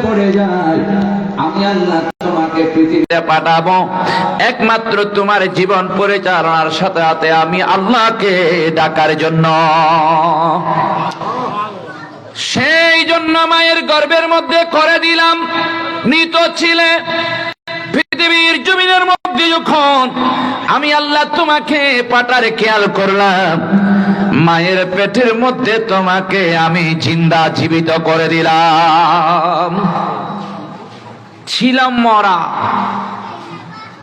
পড়ে যায়, আমি আল্লাহ তোমাকে পৃথিবীতে পাঠাবো একমাত্র তোমার জীবন পরিচালনার সাথে সাথে আমি আল্লাহকে ডাকার জন্য। সেই জন্য মায়ের গর্ভের মধ্যে করে দিলাম মৃত ছিলে। পৃথিবীর জমিনের মধ্যে যখন আমি আল্লাহ তোমাকে পাঠার খেয়াল করলাম, মায়ের পেটের মধ্যে তোমাকে আমি জিন্দা জীবিত করে দিলাম। ছিলাম মরা,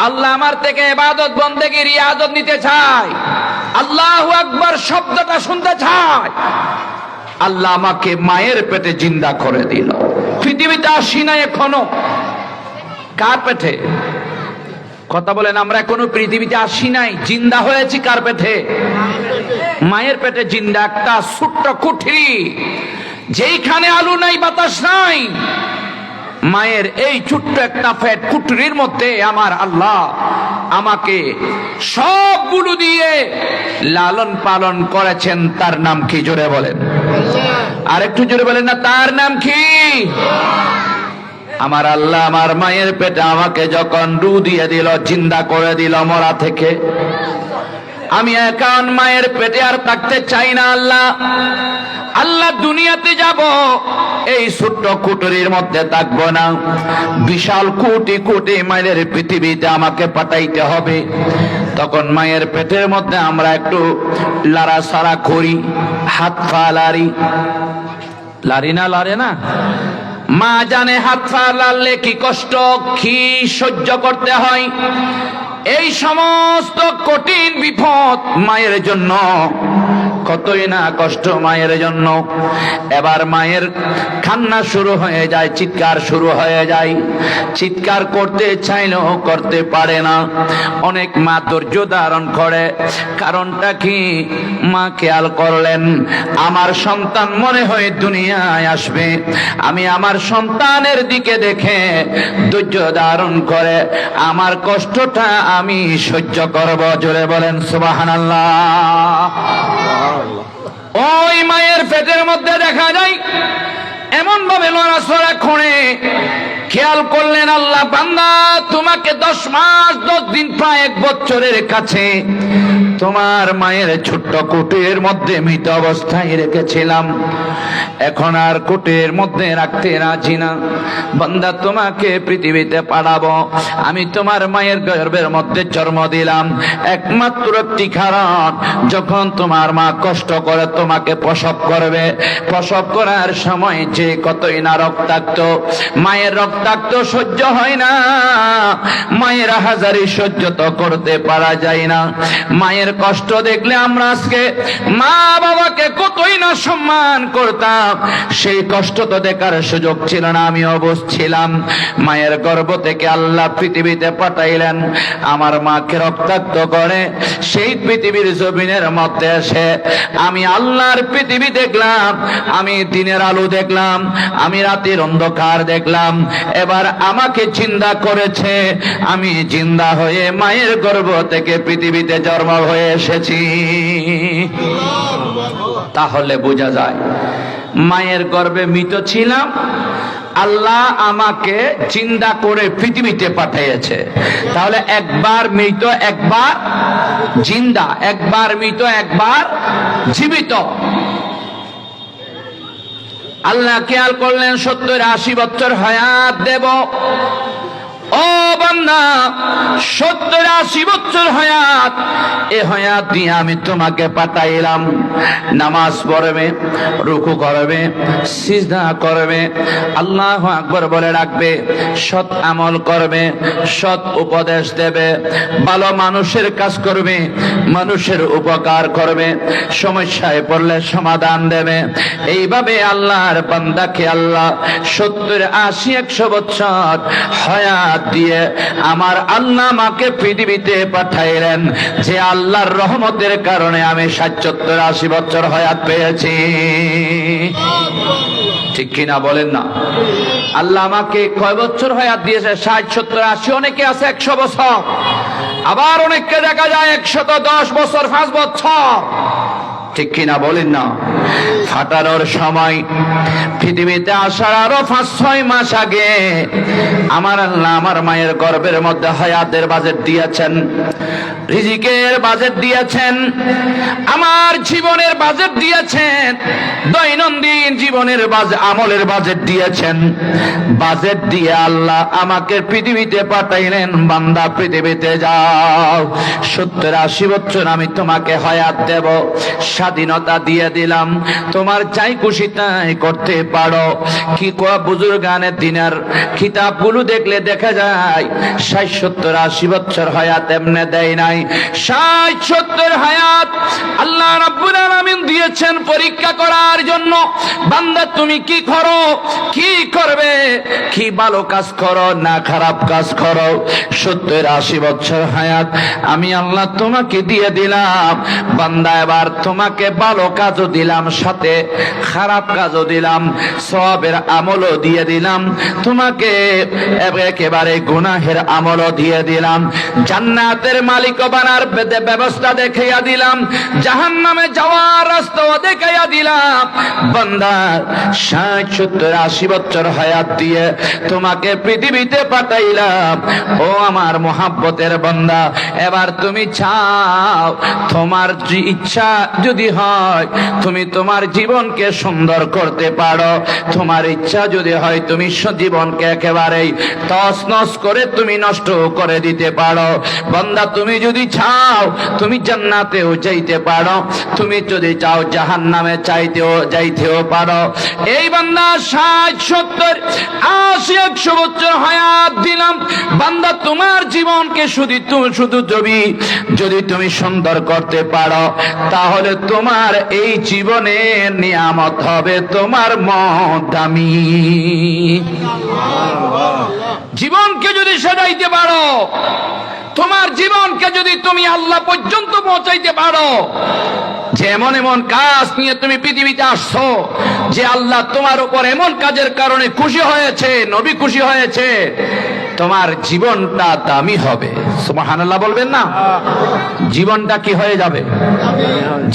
আল্লাহ আমার থেকে ইবাদত বন্দেগী রিয়াজত নিতে চায়, আল্লাহু আকবার শব্দটা শুনতে চায়। আল্লাহ আমাকে মায়ের পেটে জিন্দা করে দিল। পৃথিবীতে আসি না এখনো। কার পেটে? কথা বলেন, আমরা এখনো পৃথিবীতে আসি নাই, জিন্দা হয়েছি কার পেটে? মায়ের পেটে জিন্দা। একটা ছোট্ট কুঠরি, যেইখানে আলু নাই বাতাস নাই, মায়ের এই ছোট্ট একটা পেট কুঠরির মধ্যে আমার আল্লাহ আমাকে সবগুলো দিয়ে লালন পালন করেছেন। তার নাম কি? জোরে বলেন, আর একটু জোরে বলেন না, তার নাম কি? আমার আল্লাহ আমার মায়ের পেটে আমাকে যখন রু দিয়ে দিল, জিন্দা করে দিল মরা থেকে, আমি এখন মায়ের পেটে আর থাকতে চাই না। আল্লাহ দুনিয়াতে যাব, এই ছোট্ট কুটুরির মধ্যে থাকবো না, বিশাল কোটি কোটি মাইলের পৃথিবীতে আমাকে পাঠাইতে হবে। তখন মায়ের পেটের মধ্যে আমরা একটু লাড়াছাড়া করি, হাত পা লাড়ি, লাড়ি না লাড়ে না? মা জানে হাত পা লাড়লে কি কষ্ট, কি সহ্য করতে হয়। এই সমস্ত কঠিন বিপদ মায়ের জন্য, কতই না কষ্ট মায়ের জন্য। এবার মায়ের কান্না শুরু হয়ে যায়, চিৎকার শুরু হয়ে যায়। চিৎকার করতে চাইলেও করতে পারে না। অনেক মা ধৈর্য ধারণ করে। কারণটা কি? মা খেয়াল করলেন, আমার সন্তান মনে হয় দুনিয়ায় আসবে, আমি আমার সন্তানের দিকে দেখে ধৈর্য ধারণ করে আমার কষ্টটা আমি সহ্য করব। জোরে বলেন সুবহানাল্লাহ। ওই মায়ের পেটের মধ্যে দেখা যায় এমন ভাবে লড়াচড়া করে। খেয়াল করলেন আল্লাহ, বান্দা তোমাকে 10 মাস 10 দিন প্রায় 1 বছরের কাছে তোমার মায়ের ছোট্ট কুটির মধ্যে মৃত অবস্থায় রেখেছিলাম, এখন আর কুটির মধ্যে রাখতে রাজি না। বান্দা তোমাকে পৃথিবীতে পাঠাবো, আমি তোমার মায়ের গর্ভের মধ্যে জন্ম দিলাম একমাত্র একটি কারণ, যখন তোমার মা কষ্ট করে তোমাকে প্রসব করবে, প্রসব করার সময় যে কতই না রক্তাক্ত, মায়ের রক্তাক্ত সহ্য হয় না, মায়ের হাজারি সহ্য তো করতে পারা যায় না। মায়ের কষ্ট দেখলে আমরা আজকে মা বাবাকে কতই না সম্মান করতাম, সেই কষ্ট তো দেখার সুযোগ ছিল না। আমি অবশ ছিলাম, মায়ের গর্ভ থেকে আল্লাহ পৃথিবীতে পাঠাইলেন, আমার মাকে রক্তাক্ত করে সেই পৃথিবীর জমিনের মধ্যে এসে আমি আল্লাহর পৃথিবী দেখলাম, আমি দিনের আলো দেখলাম, আমি রাতের অন্ধকার দেখলাম। এবার আমাকে জিন্দা করেছে, আমি জিন্দা হয়ে মায়ের গর্ভ থেকে পৃথিবীতে জন্ম হয়ে এসেছি। তাহলে বোঝা যায় মায়ের গর্ভে মৃত ছিলাম, আল্লাহ আমাকে জিন্দা করে পৃথিবীতে পাঠিয়েছে। তাহলে একবার মৃত একবার জিন্দা, একবার মৃত একবার জীবিত। আল্লাহ খেয়াল করলেন 70-80 বছর হায়াত দেব। ও বান্দা, 70-80 বছর হায়াত, এ হায়াত দিয়ে আমি তোমাকে পাঠাইলাম। নামাজ পড়বে, রুকু করবে, সিজদা করবে, আল্লাহু আকবার বলে রাখবে, সৎ আমল করবে, সৎ উপদেশ দেবে, ভালো মানুষের কাজ করবে, মানুষের উপকার করবে, সমস্যায় পড়লে সমাধান দেবে। এইভাবে আল্লাহর বান্দাকে আল্লাহ 70-80-100 বছর হায়াত দিয়ে আমার আল্লাহ আমাকে পৃথিবীতে পাঠাইলেন, যে আল্লাহর রহমতের কারণে আমি 70-80 বছর হায়াত পেয়েছি। ঠিক কিনা বলেন না? আল্লাহ আমাকে কয় বছর হায়াত দিয়েছে? 60-70-80, অনেকে আছে 100 বছর, আবার অনেককে দেখা যায় 110 বছর 5 বছর। ঠিক কিনা বলেন না? ফাটানোর সময় পৃথিবীতে আসার আরো 5-6 মাস আগে আমার আল্লাহ আমার মায়ের গর্ভের মধ্যে হায়াতের বাজেট দিয়েছেন, রিজিকের বাজেট দিয়েছেন, আমার জীবনের বাজেট দিয়েছেন, দৈনন্দিন জীবনের আমলের বাজেট দিয়েছেন। বাজেট দিয়ে আল্লাহ আমাকে পৃথিবীতে পাঠাইলেন, বান্দা পৃথিবীতে যাও, 70-80 বছর আমি তোমাকে হায়াত দেব, স্বাধীনতা দিয়ে দিলাম, তোমার যাই খুশি তাই করতে পারো। কি কোয়া বুজুর্গানের দিনের কিতাবগুলো দেখলে দেখা যায় 60-70-80 বছর হায়াত এমনে দেয় নাই। 60-70 হায়াত আল্লাহ রাব্বুল আলামিন দিয়েছেন পরীক্ষা করার জন্য। বান্দা তুমি কি করো, কি করবে, কি ভালো কাজ করো না খারাপ কাজ করো। 70-80 বছর হায়াত আমি আল্লাহ তোমাকে দিয়ে দিলাম, বান্দা এবার তোমাকে ভালো কাজও দিলাম, সাথে খারাপ কাজও দিলাম, সওয়াবের আমলও দিয়ে দিলাম, তোমাকে একেবারে গুনাহের আমলও দিয়ে দিলাম, জান্নাতের মালিক বানার ব্যবস্থা দেখাইয়া দিলাম, জাহান্নামে যাওয়ার রাস্তাও দেখাইয়া দিলাম। বান্দা 60-70-80 বছর হায়াত দিয়ে তোমাকে পৃথিবীতে পাঠাইলাম। ও আমার মোহাব্বতের বান্দা, এবার তুমি চাও, তোমার ইচ্ছা যদি হয় তুমি তোমার জীবনকে সুন্দর করতে পারো, তোমার ইচ্ছা যদি হয় তুমি জীবনকে একেবারেই তছনছ করে তুমি নষ্ট করে দিতে পারো। বান্দা তুমি যদি চাও তুমি জান্নাতেও যাইতে পারো, তুমি যদি চাও জাহান্নামে যাইতেও পারো। এই বান্দা 60-70-80-100 বছর হায়াত দিলাম, বান্দা তোমার জীবনকে শুধু যদি তুমি সুন্দর করতে পারো, তাহলে তোমার এই জীবনের নিয়ামত হবে তোমার মত দামি। জীবনকে যদি সাজাইতে পারো, তোমার জীবনকে যদি তুমি আল্লাহ পর্যন্ত পৌঁছাইতে পারো, যে এমন এমন কাজ নিয়ে তুমি পৃথিবীতে আসছো, যে আল্লাহ তোমার উপর এমন কাজের কারণে খুশি হয়েছে, নবী খুশি হয়েছে, তোমার জীবনটা দামি হবে। সুবহানাল্লাহ বলবেন না? জীবনটা কি হয়ে যাবে?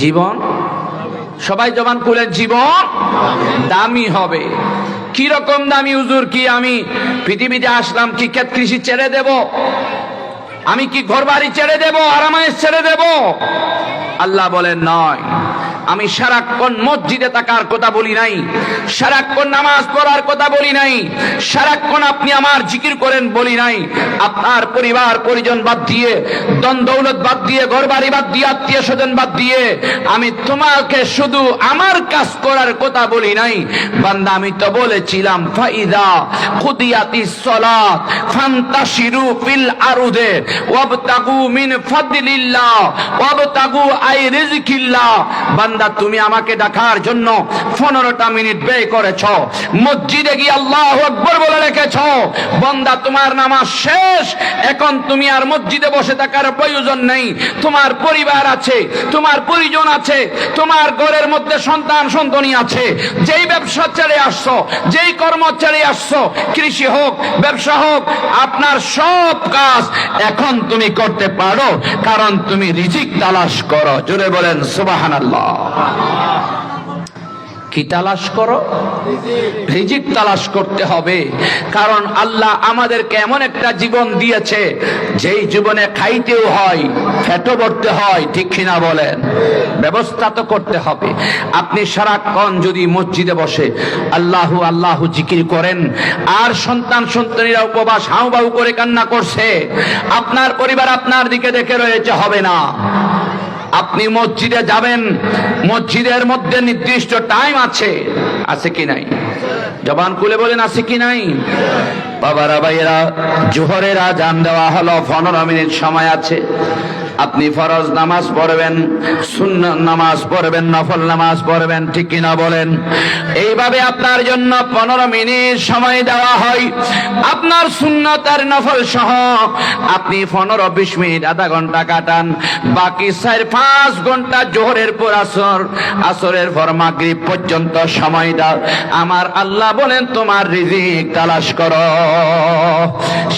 জীবন, সবাই জবান খুলে, জীবন দামি হবে। কি রকম দামি হুজুর? কি আমি পৃথিবীতে আসলাম কি ক্ষেত কৃষি ছেড়ে দেব? আমি কি ঘর বাড়ি ছেড়ে দেব, আরামায়েশ ছেড়ে দেব? আল্লাহ বলেন নয়। আমি সারাক্ষণ মসজিদে থাকার কথা বলি নাই, সারাক্ষণ নামাজ পড়ার কথা বলি নাই, সারাক্ষণ আপনি আমার জিকির করেন বলি নাই। আপনার পরিবার পরিজন বাদ দিয়ে, ধন দৌলত বাদ দিয়ে, ঘর বাড়ি বাদ দিয়ে, আত্মীয় স্বজন বাদ দিয়ে আমি তোমাকে শুধু আমার কাজ করার কথা বলি নাই। বান্দা আমি তো বলেছিলাম ফাইদা কুদিয়াতিস সালাত ফান্তাশিরু ফিল আরদে ওয়াবতাগু মিন ফাদলিল্লাহ ওয়াবতাগু আই রিজকিল্লাহ। বান্দা তুমি আমাকে ডাকার জন্য 15টা মিনিট ব্যয় করেছো, মসজিদে গিয়ে আল্লাহু আকবার বলে রেখেছো। বান্দা তোমার নামাজ শেষ, এখন তুমি আর মসজিদে বসে থাকার প্রয়োজন নেই। তোমার পরিবার আছে, তোমার পরিজন আছে, তোমার ঘরের মধ্যে সন্তান সন্ততি আছে। যেই ব্যবসা ছেড়ে আসছো, যেই কর্ম ছেড়ে আসছো, কৃষি হোক, ব্যবসা হোক, আপনার সব কাজ এখন তুমি করতে পারো, কারণ তুমি রিজিক তালাশ করো। জোরে বলেন সুবহানাল্লাহ। কি তালাশ করো? রিজিক তালাশ করতে হবে। কারণ আল্লাহ আমাদেরকে এমন একটা জীবন দিয়েছে, যেই জীবনে খাইতেও হয়, পেটও ভরতে হয়, ঠিক কিনা বলেন? ব্যবস্থা তো করতে হবে। আপনি সারাক্ষণ যদি মসজিদে বসে আল্লাহু আল্লাহু জিকির করেন, আর সন্তান সন্ততিরা উপবাস হাউবাউ করে কান্না করছে, আপনার পরিবার আপনার দিকে দেখে রয়েছে, হবে না। আপনি মসজিদে যাবেন, মসজিদের মধ্যে নির্দিষ্ট টাইম আছে, আছে কি নাই? জবান খুলে বলেন আছে কি নাই? বাবারা ভাইয়েরা, জোহরের আজান দেওয়া হলো, 15 মিনিট সময় আছে। আপনি ফরজ নামাজ পড়বেন, সুন্নাত নামাজ পড়বেন, নফল নামাজ পড়বেন, ঠিক কিনা বলেন? এইভাবে আপনার জন্য 15 মিনিট সময় দেওয়া হয়। আপনার সুন্নাত আর নফল সহ আপনি 15-20 মিনিট, আধা ঘন্টা কাটান। বাকি 4-5 ঘন্টা জোহরের পর আসর, আসরের পর মাগরিব পর্যন্ত সময় দাও। আমার আল্লাহ বলেন তোমার রিজিক তালাশ করো।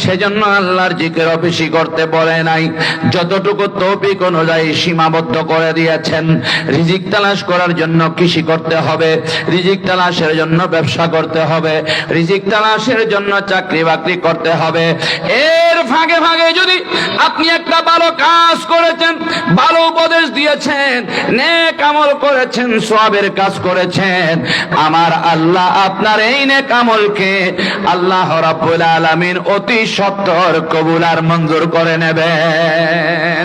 সেজন্য আল্লাহর জিকির বেশি করতে বলে নাই, যতটুকু তৌফিক অনুযায়ী সীমাবদ্ধ করে দিয়েছেন। রিজিক তালাশ করার জন্য কৃষি করতে হবে, রিজিক তালাশের জন্য ব্যবসা করতে হবে, রিজিক তালাশের জন্য চাকরি বাকরি করতে হবে। এর ভাগে ভাগে যদি আপনি একটা ভালো কাজ করেছেন, ভালো উপদেশ দিয়েছেন, নেক আমল করেছেন, সওয়াবের কাজ করেছেন, আমার আল্লাহ আপনার এই নেক আমলকে আল্লাহ রাব্বুল আলামিন অতি সত্বর কবুল আর মঞ্জুর করে নেবেন।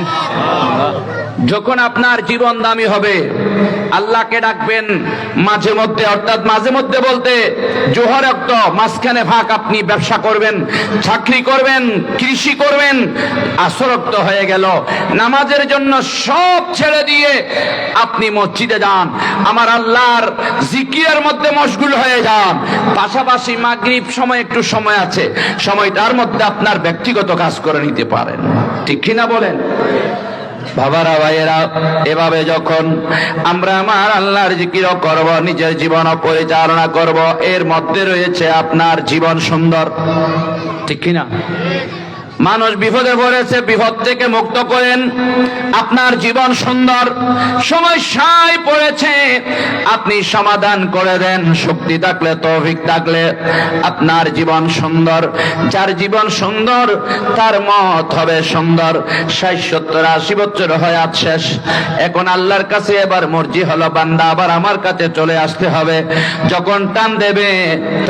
যখন আপনার জীবন দামি হবে, আল্লাহকে ডাকবেন মাঝে মধ্যে, অর্থাৎ মাঝে মধ্যে বলতে জোহর ওয়াক্ত মাঝখানে ভাগ আপনি ব্যবসা করবেন, চাকরি করবেন, কৃষি করবেন, আসর ওয়াক্ত হয়ে গেল, নামাজের জন্য সব ছেড়ে দিয়ে আপনি মসজিদে যান, আমার আল্লাহর জিকিরের মধ্যে মশগুল হয়ে যান। পাশাপাশি মাগরিব সময় একটু সময় আছে, সময়টার মধ্যে আপনার ব্যক্তিগত কাজ করে নিতে পারেন, ঠিক কিনা বলেন? বাবারা ভাইয়েরা, এভাবে যখন আমরা আমার আল্লাহর জিকিরও করব, নিজের জীবনও পরিচালনা করব, এর মধ্যে রয়েছে আপনার জীবন সুন্দর, ঠিক কিনা? মানুষ বিপদে পড়েছে, বিপদ থেকে মুক্ত করেন, আপনার জীবন সুন্দর। সমস্যায় পড়েছে, আপনি সমাধান করে দেন, শক্তি থাকলে, তৌফিক থাকলে আপনার জীবন সুন্দর। যার জীবন সুন্দর তার মত হবে সুন্দর। 60, 70, 80 বছর হায়াত শেষ, এখন আল্লাহর কাছে এবার মর্জি হলো বান্দা আবার আমার কাছে চলে আসতে হবে। যখন টান দেবে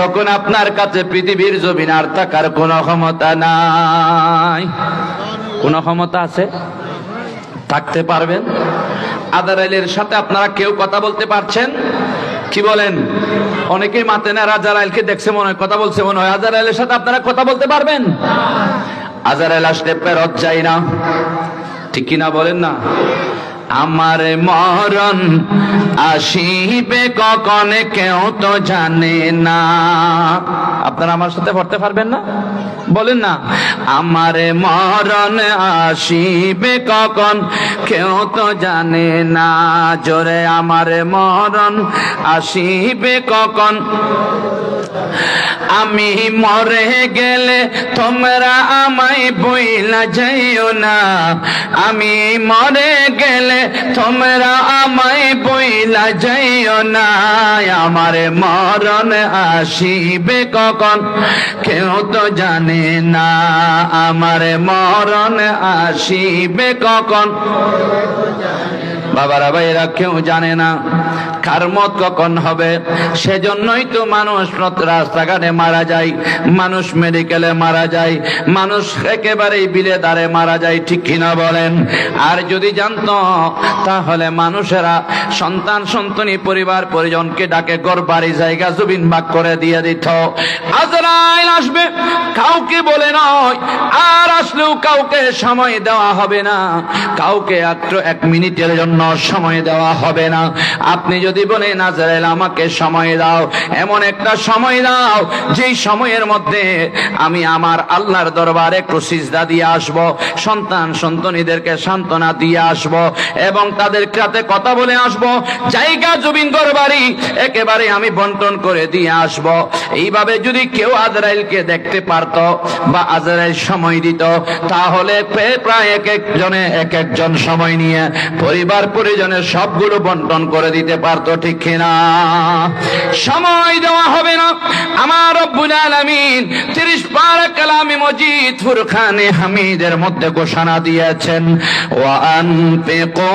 তখন আপনার কাছে পৃথিবীর জমিন আর থাকার কোনো ক্ষমতা নাই। কোন ক্ষমতা আছে? থাকতে পারবেন? আজরাইলের সাথে আপনারা কেউ কথা বলতে পারছেন? কি বলেন? অনেকেই মাতে না, আজরাইলকে দেখছে মনে হয়, কথা বলছে মনে হয়। আজরাইলের সাথে আপনারা কথা বলতে পারবেন? আজরাইল আসলে ফেরত যায় না, ঠিক কিনা বলেন না? আমার মরণ আসিবে কখন কেউ তো জানে না। আপনারা আমার সাথে পড়তে পারবেন না? বলেন না, আমার মরণ আসিবে কখন কেউ তো জানে না। জোরে, আমার মরণ আসিবে কখন, আমি মরে গেলে তোমরা আমায় বইলা যাইও না। আমি মরে গেলে তোমরা আমায় বইলা যাইও না। আমার মরণ আসিবে কখন কেউ তো জানে না। আমার মরণ আসিবে কখন, বাবারা ভাইরা, কেউ জানে না কার মত কখন হবে। সেজন্যই তো মানুষ রাস্তাঘাটে মারা যায়, মানুষ মেডিকেলে মারা যায়, মানুষ একেবারেই বিলে দাঁড়ে মারা যায়, ঠিক কিনা বলেন? আর যদি জানতো তাহলে মানুষেরা সন্তান সন্তনি পরিবার পরিজনকে ডাকে ঘর বাড়ি জায়গা জমিন ভাগ করে দিয়ে দিত। আজরাইল আসবে, কাউকে বলে নয়, আর আসলেও কাউকে সময় দেওয়া হবে না, কাউকে মাত্র 1 মিনিটের জন্য সময় দেওয়া হবে না। আপনি যদি বলেন আজরাইল আমাকে সময় দাও, এমন একটা সময় দাও যেই সময়ের মধ্যে আমি আমার আল্লাহর দরবারে একটু সিজদা দিয়ে আসব, সন্তান সন্তনীদেরকে সান্ত্বনা দিয়ে আসব এবং তাদের সাথে কথা বলে আসব, জায়গা জমিন ঘর বাড়ি একেবারে আমি বন্টন করে দিয়ে আসব। এইভাবে যদি কেউ আজরাইলকে দেখতে পারত বা আজরাইল সময় দিত, তাহলে প্রায় এক একজন সময় নিয়ে পরিবার পরিজনের সবগুলো বন্টন করে দিতে পারতো, ঠিক কিনা? সময় দেওয়া হবে না। আমার রব্বুল আলামিন 30 পারা কালামে মজিদ ফুরকানে হামিদের মধ্যে ঘোষণা দিয়েছেন, ওয়া আনফিকু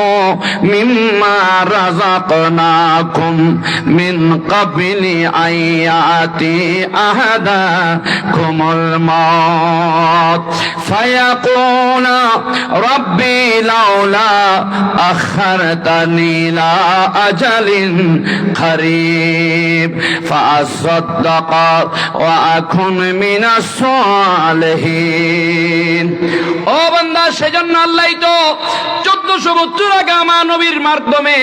মিম্মা রাযাকনাকুম মিন ক্বাবলি আয়াতি আহাদাকুমুল মাউত ফায়াকুনা রাব্বি লাউলা আখারতানি ইলা আজালিন করিব ফাসাদদাক ওয়া আকুন মিনাস সালিহিন। ও বান্দা, সেজন্য আল্লাহই তো 1400 বছর আগে আমার নবীর মাধ্যমে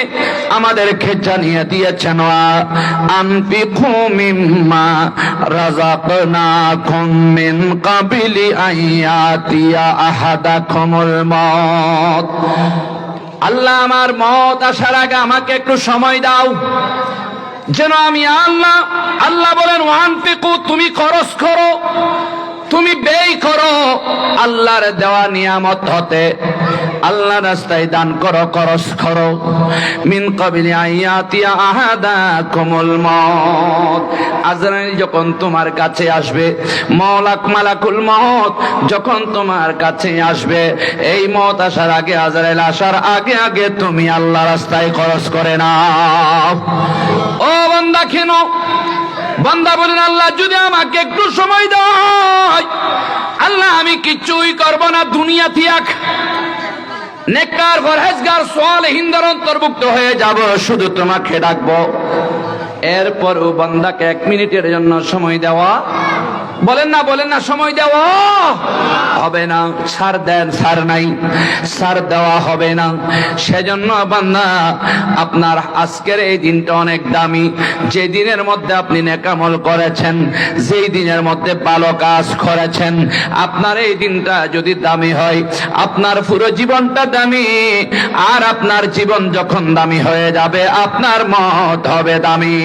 আমাদেরকে জানিয়ে দিয়েছেন, আনফিকু মিম্মা রাযাকনাকুম মিন ক্বাবলি আয়াতিয়া আহাদাকুমুল মাউত। আল্লাহ, আমার মত আসার আগে আমাকে একটু সময় দাও যেন আমি আল্লাহ বলেন, আনফিকু, তুমি খরচ করো, তুমি ব্যয় করো আল্লাহর দেওয়া নিয়ামত হতে, আল্লাহ রাস্তায় দান করো, খরচ করো। মিন কাবিলি আয়াতিয়া আহাদাকুমুল মউত, আজরাইল যখন তোমার কাছে আসবে, মালাকুল মউত যখন তোমার কাছে আসবে, এই মউত আসার আগে, আজরাইল আসার আগে আগে তুমি আল্লাহ রাস্তায় খরচ করে নাও। ও বান্দা, কেন? বান্দা বলেন, আল্লাহ যদি আমাকে একটু সময় দেয়, আল্লাহ আমি কিছুই করব না, দুনিয়া ত্যাগ, নেককার পরহেজগার সালেহিনদের অন্তর্ভুক্ত হয়ে যাব, শুধু তোমাকে ডাকবো। এরপরও বান্দাকে 1 মিনিটের জন্য সময় দেওয়া, বলেন না সময় দেওয়া হবে না। ছাড় দেন, ছাড় নাই, ছাড় দেওয়া হবে না। সেজন্য বান্দা, আপনার আজকের এই দিনটা অনেক দামি। যে দিনের মধ্যে আপনি নেকামল করেছেন, যেই দিনের মধ্যে ভালো কাজ করেছেন, আপনার এই দিনটা যদি দামি হয়, আপনার পুরো জীবনটা দামি। আর আপনার জীবন যখন দামি হয়ে যাবে, আপনার মত হবে দামি।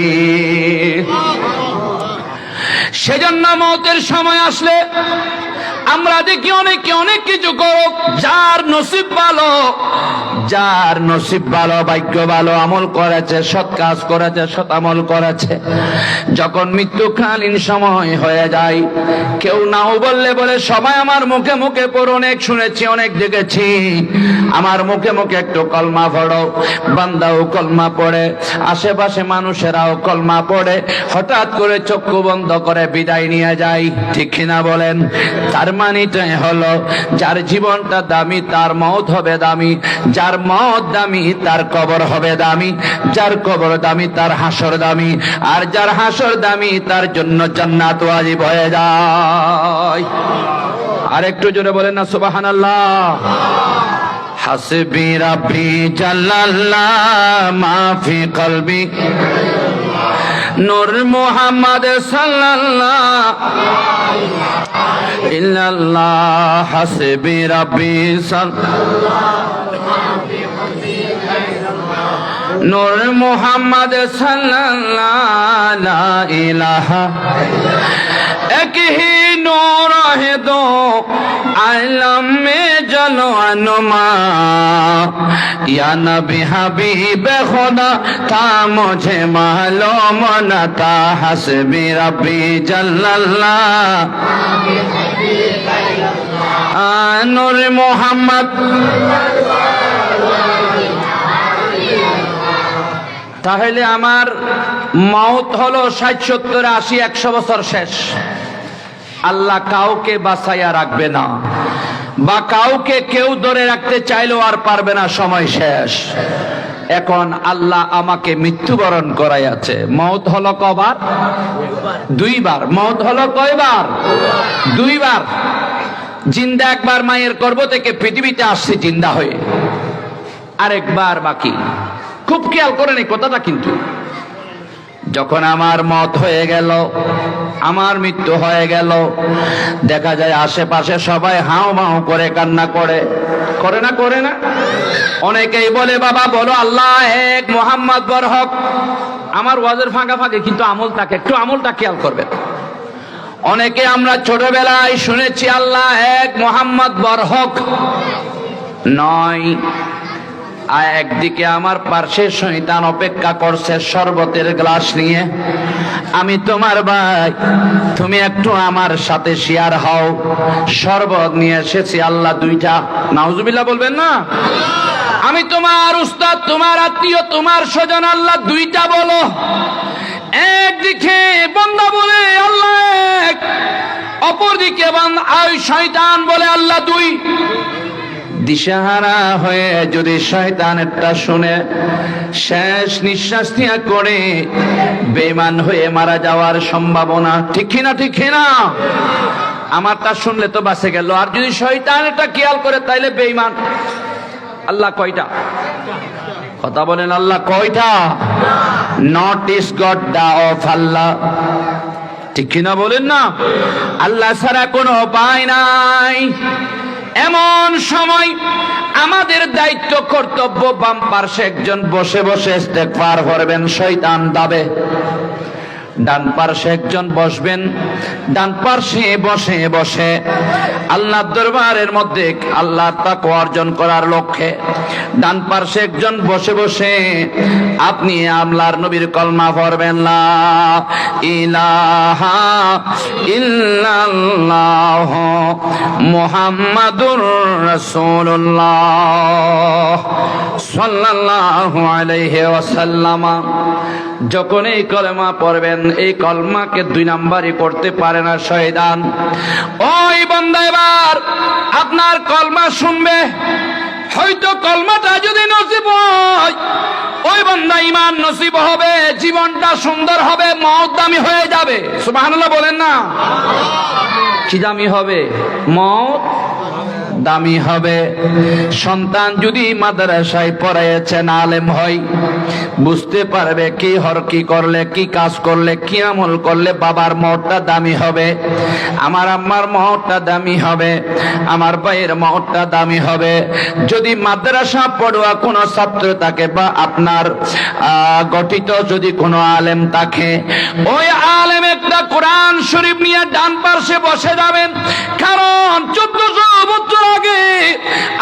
সেজন্য মওতের সময় আসলে আমরা দেখি অনেকে অনেক কিছু করো, যার নসিব ভালো, যার নসিব ভালো, ভাগ্য ভালো, আমল করেছে, সৎ কাজ করেছে, সৎ আমল করেছে, যখন মৃত্যুকালীন সময় হয়ে যায়, কেউ নাও বললে বলে, সবাই আমার মুখে মুখে পড়ো, অনেক শুনেছি, অনেক দেখেছি, আমার মুখে মুখে একটু কলমা পড়ো। বান্দাও কলমা পড়ে, আশেপাশে মানুষেরাও কলমা পড়ে, হঠাৎ করে চক্ষু বন্ধ করে বিদায় নিয়ে যায়, ঠিক কিনা বলেন? তার মানেটাই হলো, যার জীবনটা দামি তার মওত হবে দামি, যার মওত দামি তার কবর হবে দামি, যার কবর দামি তার হাসর দামি, আর যার হাসর দামি তার জন্য জান্নাত ওয়াজিব হয়ে যায়। আর একটু জোরে বলেন না সুবহানাল্লাহ। হাসবি রাব্বি জাল্লাল্লাহ মা ফি কলবি, নূর মুহাম্মদ সাল্লাল্লাহু ইল্লাল্লাহ, হাসবি রাব্বি নূর মুহাম্মদ সাল্লাল্লাহু লা ইলাহা এক হি নূর है दो आलम में जलो अनुमा, या नबी हबीब खुदा था मुझे मालूम न था, हस्बी रब्बी जल्लल्लाह नूर मोहम्मद। তাহলে আমার মওত হলো 60, 70, 80, 100 বছর শেষ। আল্লাহ কাউকে বাঁচাইয়া রাখবে না, বা কাউকে কেউ ধরে রাখতে চাইলেও আর পারবে না, সময় শেষ। এখন আল্লাহ আমাকে মৃত্যুবরণ করাইয়াছে। মওত হলো কবার? 2 বার। মওত হলো কয়বার? 2 বার। জিন্দা একবার মায়ের গর্ভ থেকে পৃথিবীতে আসছে জিন্দা হয়ে, আরেকবার বাকি। খুব খেয়াল করেন এই কথাটা কিন্তু। যখন আমার মওত হয়ে গেল, আমার মৃত্যু হয়ে গেল, দেখা যায় আশেপাশে সবাই হাও মাও করে কান্না করে, করে না? করে না? অনেকেই বলে, বাবা বলো আল্লাহ এক, মোহাম্মদ বরহক। আমার ওয়াজের ফাঁকা ফাঁকে কিন্তু আমল থাকে, একটু আমলটা খেয়াল করবেন। অনেকে আমরা ছোটবেলায় শুনেছি আল্লাহ এক, মোহাম্মদ বরহক নয়। আর একদিকে আমার পার্শ্বে শয়তান অপেক্ষা করছে শরবতের গ্লাস নিয়ে, আমি তোমার ভাই, তুমি একটু আমার সাথে শেয়ার হও। শরবত নিয়ে এসেছি আল্লাহ 2টা, নাউজুবিল্লাহ বলবেন না? আমি তোমার উস্তাদ, তোমার আত্মীয়, তোমার স্বজন, আল্লাহ 2টা বলো। একদিকে বান্দা বলে আল্লাহ এক, অপরদিকে ওই শয়তান বলে আল্লাহ 2। দিশাহারা হয়ে যদি শয়তানেরটা শুনে শেষ নিঃশ্বাস ত্যাগ করে বেঈমান হয়ে মারা যাওয়ার সম্ভাবনা, ঠিক কিনা? ঠিক কিনা? আমারটা শুনলে তো বাঁচে গেল, আর যদি শয়তানেরটা খেয়াল করে তাইলে বেঈমান। আল্লাহ কয়টা? কথা বলেন, আল্লাহ কয়টা? Not is God the of Allah, ঠিক কিনা বলেন না? আল্লাহ ছাড়া কোনো উপায় নাই। এমন সময় আমাদের দায়িত্ব, কর্তব্য, বাম পার্শ্বে একজন বসে বসে ইস্তেগফার করবেন, শয়তান দাবে। ডান পার্শ্বে একজন বসবেন, ডান পার্শ্বে বসে বসে আল্লাহর দরবারের মধ্যে আল্লাহর তাকওয়া অর্জন করার লক্ষ্যে ডান পার্শ্বে একজন বসে বসে আপনি আল্লাহর নবীর কলমা পড়বেন, লা ইলাহা ইল্লাল্লাহ মুহাম্মাদুর রাসূলুল্লাহ সাল্লাল্লাহু আলাইহি ওয়াসাল্লাম। যখন এই কলমা পড়বেন, এই কলমাকে 2 নাম্বারই করতে পারে না শয়তান। ওই বান্দা এবার আপনার কলমা শুনবে, হয়তো কলমাটা যদি নসিব হয় ওই বান্দা ঈমান নসিব হবে, জীবনটা সুন্দর হবে, মওত দামি হয়ে যাবে। সুবহানাল্লাহ বলেন না? কি দামি হবে? মওত দামি হবে। সন্তান যদি মাদ্রাসায় পড়াইছেন, আলেম হয়, বুঝতে পারবে কি করলে, কি কাজ করলে, কি আমল করলে বাবার মওতটা দামি হবে, আমার আম্মার মওতটা দামি হবে, আমার ভাইয়ের মওতটা দামি হবে। যদি মাদ্রাসা পড়ুয়া কোনো ছাত্র থাকে বা আপনার গঠিত যদি কোনো আলেম থাকে, ওই আলেম একটা কোরআন শরীফ নিয়ে ডান পাশে বসে যাবেন। কারণ 1400 বছর আগে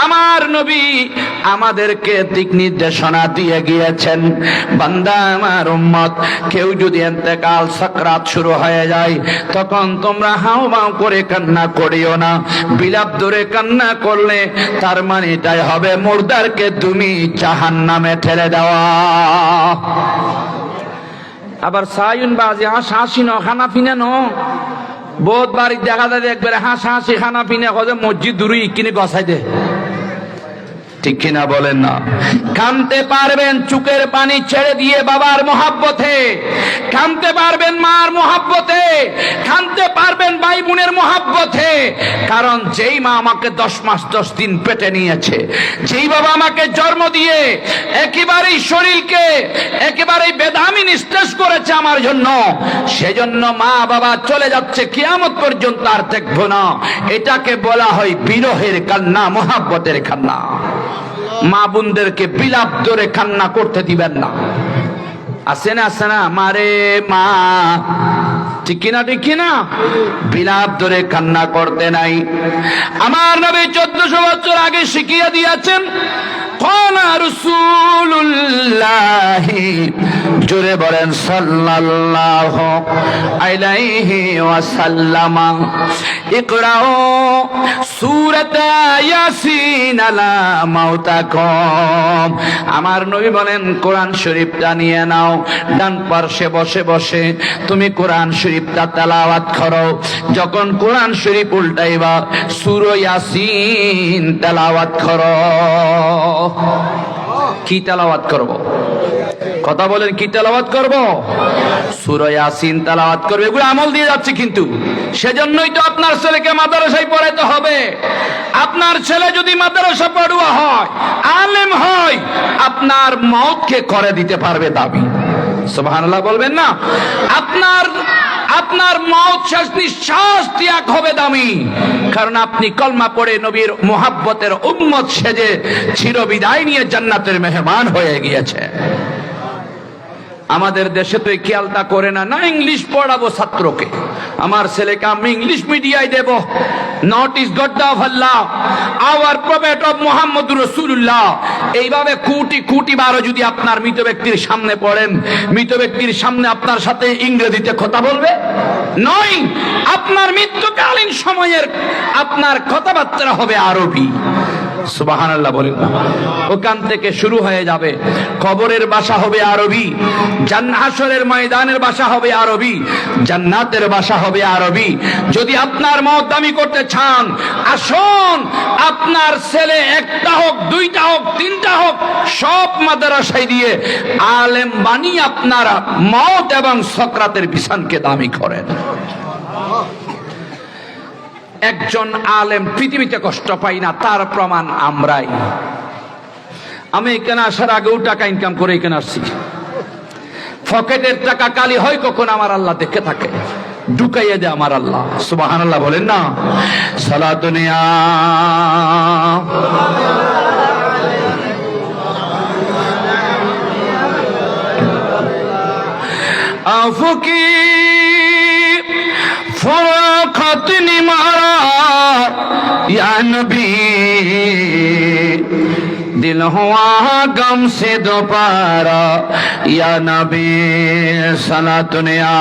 আমার নবী আমাদেরকে দিক নির্দেশনা দিয়ে গিয়েছেন, বান্দা আমার উম্মত, কেউ যদি ইন্তেকাল সাকরাত শুরু হয়ে যায় তখন তোমরা হাউমাউ করে কান্না করিও না। বিলাপ ধরে কান্না করলে তার মানে এটাই হবে মুর্দারকে তুমি জাহান্নামে ঠেলে দেওয়া। আবার সায়ুন বাজে হাসি ন খানা পিনা ন বহুত বাড়ি দেখা যায় একবারে হাসি খানা পিনা কজে মসজিদ দূরে কিনে গছাই দে, ঠিক কিনা বলেন না? কানতে পারবেন চোখের পানি ছেড়ে দিয়ে বাবার মহাব্বতে, কানতে পারবেন মার মহাব্বতে, কানতে পারবেন ভাই বোনের মহাব্বতে। কারণ যেই মা আমাকে 10 মাস 10 দিন পেটে নিয়েছে, যেই বাবা আমাকে জন্ম দিয়ে একেবারেই শরীরকে একেবারেই বেদামি নিস্তেজ করেছে আমার জন্য, সেজন্য মা বাবা চলে যাচ্ছে, কিয়ামত পর্যন্ত আর দেখবো না। এটাকে বলা হয় বিরহের কান্না, মহাব্বতের কান্না। মা বোনদেরকে বিলাপ ধরে কান্না করতে দিবেন না। আছে না মারে মা, ঠিক কিনা? বিলাপ ধরে কান্না করতে নাই। আমার নবী 1400 বছর আগে শিখিয়ে দিয়েছেন, ক্বালা রাসূলুল্লাহ, জোরে বলেন সাল্লাল্লাহু আলাইহি ওয়াসাল্লাম, ইকরাউ সূরাতা ইয়াসিন আলা মাউতাকুম। আমার নবী বলেন কোরআন শরীফটা নিয়ে নাও, ডান পাশে বসে বসে তুমি কোরআন শরীফটা তেলাওয়াত করো। যখন কোরআন শরীফ উল্টাইবা সূরা ইয়াসিন তেলাওয়াত করো। কি তেলাওয়াত করব? কথা বলেন, কি তেলাওয়াত করব? সূরা ইয়াসিন তেলাওয়াত করবে। এগুলো আমল দিয়ে যাচ্ছে, কিন্তু সেজন্যই তো আপনার ছেলেকে মাদ্রাসায় পড়াইতে হবে। আপনার ছেলে যদি মাদ্রাসা পড়ুয়া হয়, আলেম হয়, আপনার মওতকে করে দিতে পারবে দাবি। সুবহানাল্লাহ বলবেন না? আপনার মওত শেষ নিঃশ্বাস ত্যাগ হবে দামি। কারণ আপনি কলমা পড়ে নবীর মুহাব্বতের উম্মত সেজে চিরবিদায় নিয়ে জান্নাতের মেহমান হয়ে গিয়েছে। আমাদের দেশে তো এই খেয়ালটা করে না, ইংলিশ পড়াবো ছাত্রকে, আমার ছেলেকে আমি ইংলিশ মিডিয়ায় দেব। Not is God of Allah, our prophet of মুহাম্মদুর রাসূলুল্লাহ। এইভাবে কোটি বারো যদি আপনার মৃত ব্যক্তির সামনে পড়েন, মৃত ব্যক্তির সামনে আপনার সাথে ইংরেজিতে কথা বলবে? নয়, আপনার মৃত্যুকালীন সময়ের আপনার কথাবার্তা হবে আরবি। সুবহানাল্লাহ বলেন। ওখান থেকে শুরু হয়ে যাবে, কবরের ভাষা হবে আরবি, হাশরের ময়দানের ভাষা হবে আরবি, জান্নাতের ভাষা হবে আরবি। যদি আপনার মওত দামি করতে চান, আসুন আপনার ছেলে একটা হোক, দুইটা হোক, তিনটা হোক, সব মাদ্রাসায় দিয়ে আলেম বানিয়ে আপনার মওত এবং সকরাতের বিছানকে দামি করেন। একজন আলেম পৃথিবীতে কষ্ট পাই না, তার প্রমাণ আমরাই। আমি এখানে আসার আগেও টাকা ইনকাম করে এখানে আসছি। পকেটের টাকা কালি হয় কখন আমার আল্লাহ দেখে থাকে, ঢুকাইয়া দেয় আমার আল্লাহ। সুবহানাল্লাহ বলেন না? সালাতুনিয়া আফকি फरखत निमारा या नबी दिल हुआ गम से दोबारा या नबी सलातुनिया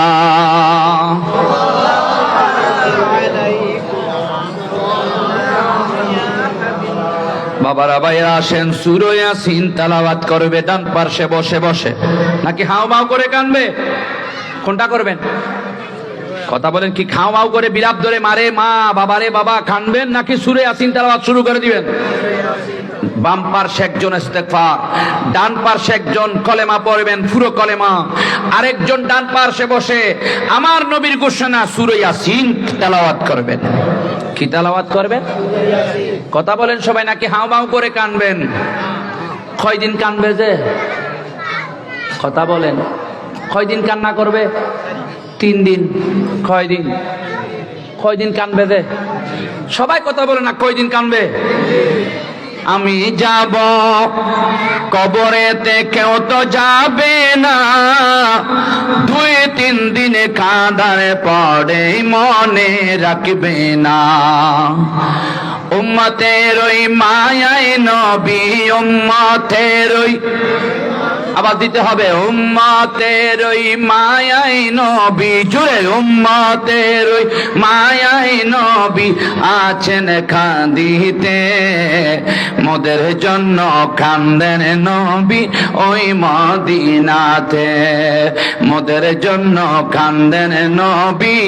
বাবারা ভাইরা আসেন সূরা ইয়াসিন তেলাওয়াত করবে ডান পাশে বসে বসে নাকি হাওমাও করে কানবে কোনটা করবেন কথা বলেন কি খাওয়াও করে বিলাপ ধরে মারে মা বাবারে বাবা কানবেন নাকি সূরা ইয়াসিন তেলাওয়াত শুরু করে দিবেন বাম পাশে একজন ইস্তেগফার ডান পাশে একজন কলেমা পড়বেন পুরো কলেমা আরেকজন ডান পাশে বসে আমার নবীর ঘোষণা সূরা ইয়াসিন তেলাওয়াত করবেন কি তেলাওয়াত করবেন কথা বলেন সবাই নাকি হাওমাও করে কানবেন কয়দিন কানবে যে কথা বলেন কয়দিন কান্না করবে 3 দিন কয়দিন কানবে যে সবাই কথা বলে না কয়দিন কানবে আমি যাব কবরেতে কেউ তো যাবে না 2-3 দিনে কাঁদারে পড়ে মনে রাখবে না উম্মতের ওই মায়ায় নবী উম্মতের ওই আবার দিতে হবে উম্মতের ওই মায়ায় নবী জুড়ে উম্মতের ওই মায়ায় নবী আছেন কাঁদিতে মোদের জন্য কান্দেন নবী ওই মদিনাতে মোদের জন্য কান্দেন নবী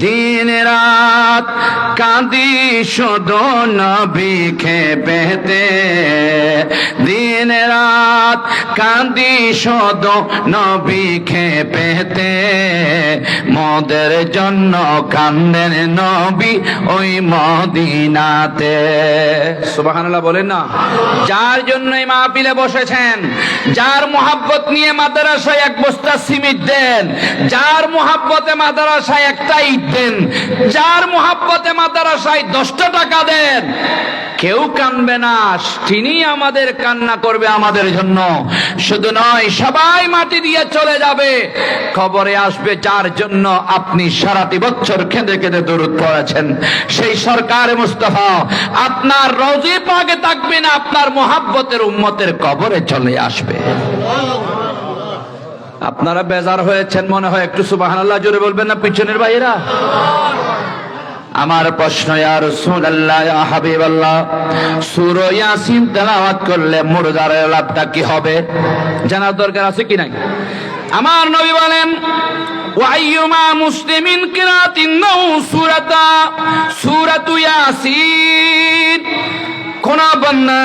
দিন রাত কাঁদি শুধু নবীকে পেতে দিন রাত কাঁদি শুধু নবীকে পেতে মোদের জন্য কান্দেন নবী ওই মদিনাতে সুবহানাল্লাহ বলেন না যার জন্য এই মাহফিলে বসেছেন যার মোহাব্বত নিয়ে মাদ্রাসায় এক বস্তা সিমেন্ট দেন যার মোহাব্বতে মাদ্রাসায় একটা ইট দেন যার মোহাব্বতে মাদ্রাসায় 10 টাকা দেন কেউ কানবে না তিনি আমাদের কান্না করবে আমাদের জন্য শুধু নয় সবাই মাটি দিয়ে চলে যাবে কবরে আসবে যার জন্য আপনি সারাটি বছর কেঁদে কেঁদে দরুদ পড়েছেন সেই সরকার মুস্তাফা আপনার রওজে পাকে থাকবে না আপনার মোহাব্বতের উম্মতের কবরে চলে আসবে আপনারা বেজার হয়েছেন মনে হয় একটু সুবহানাল্লাহ জোরে বলবেন না পিছনের ভাইরা আমার প্রশ্ন ইয়া রাসূলুল্লাহ ইয়া হাবিবাল্লাহ সূরা ইয়াসিন তেলাওয়াত করলে মুর্দারের লাভটা কি হবে জানার দরকার আছে কি নাই আমার নবী বলেন ওয়া আইয়ুমা মুসলিমিন কিরাতিন সূরাতু ইয়াসিন কোন বান্দা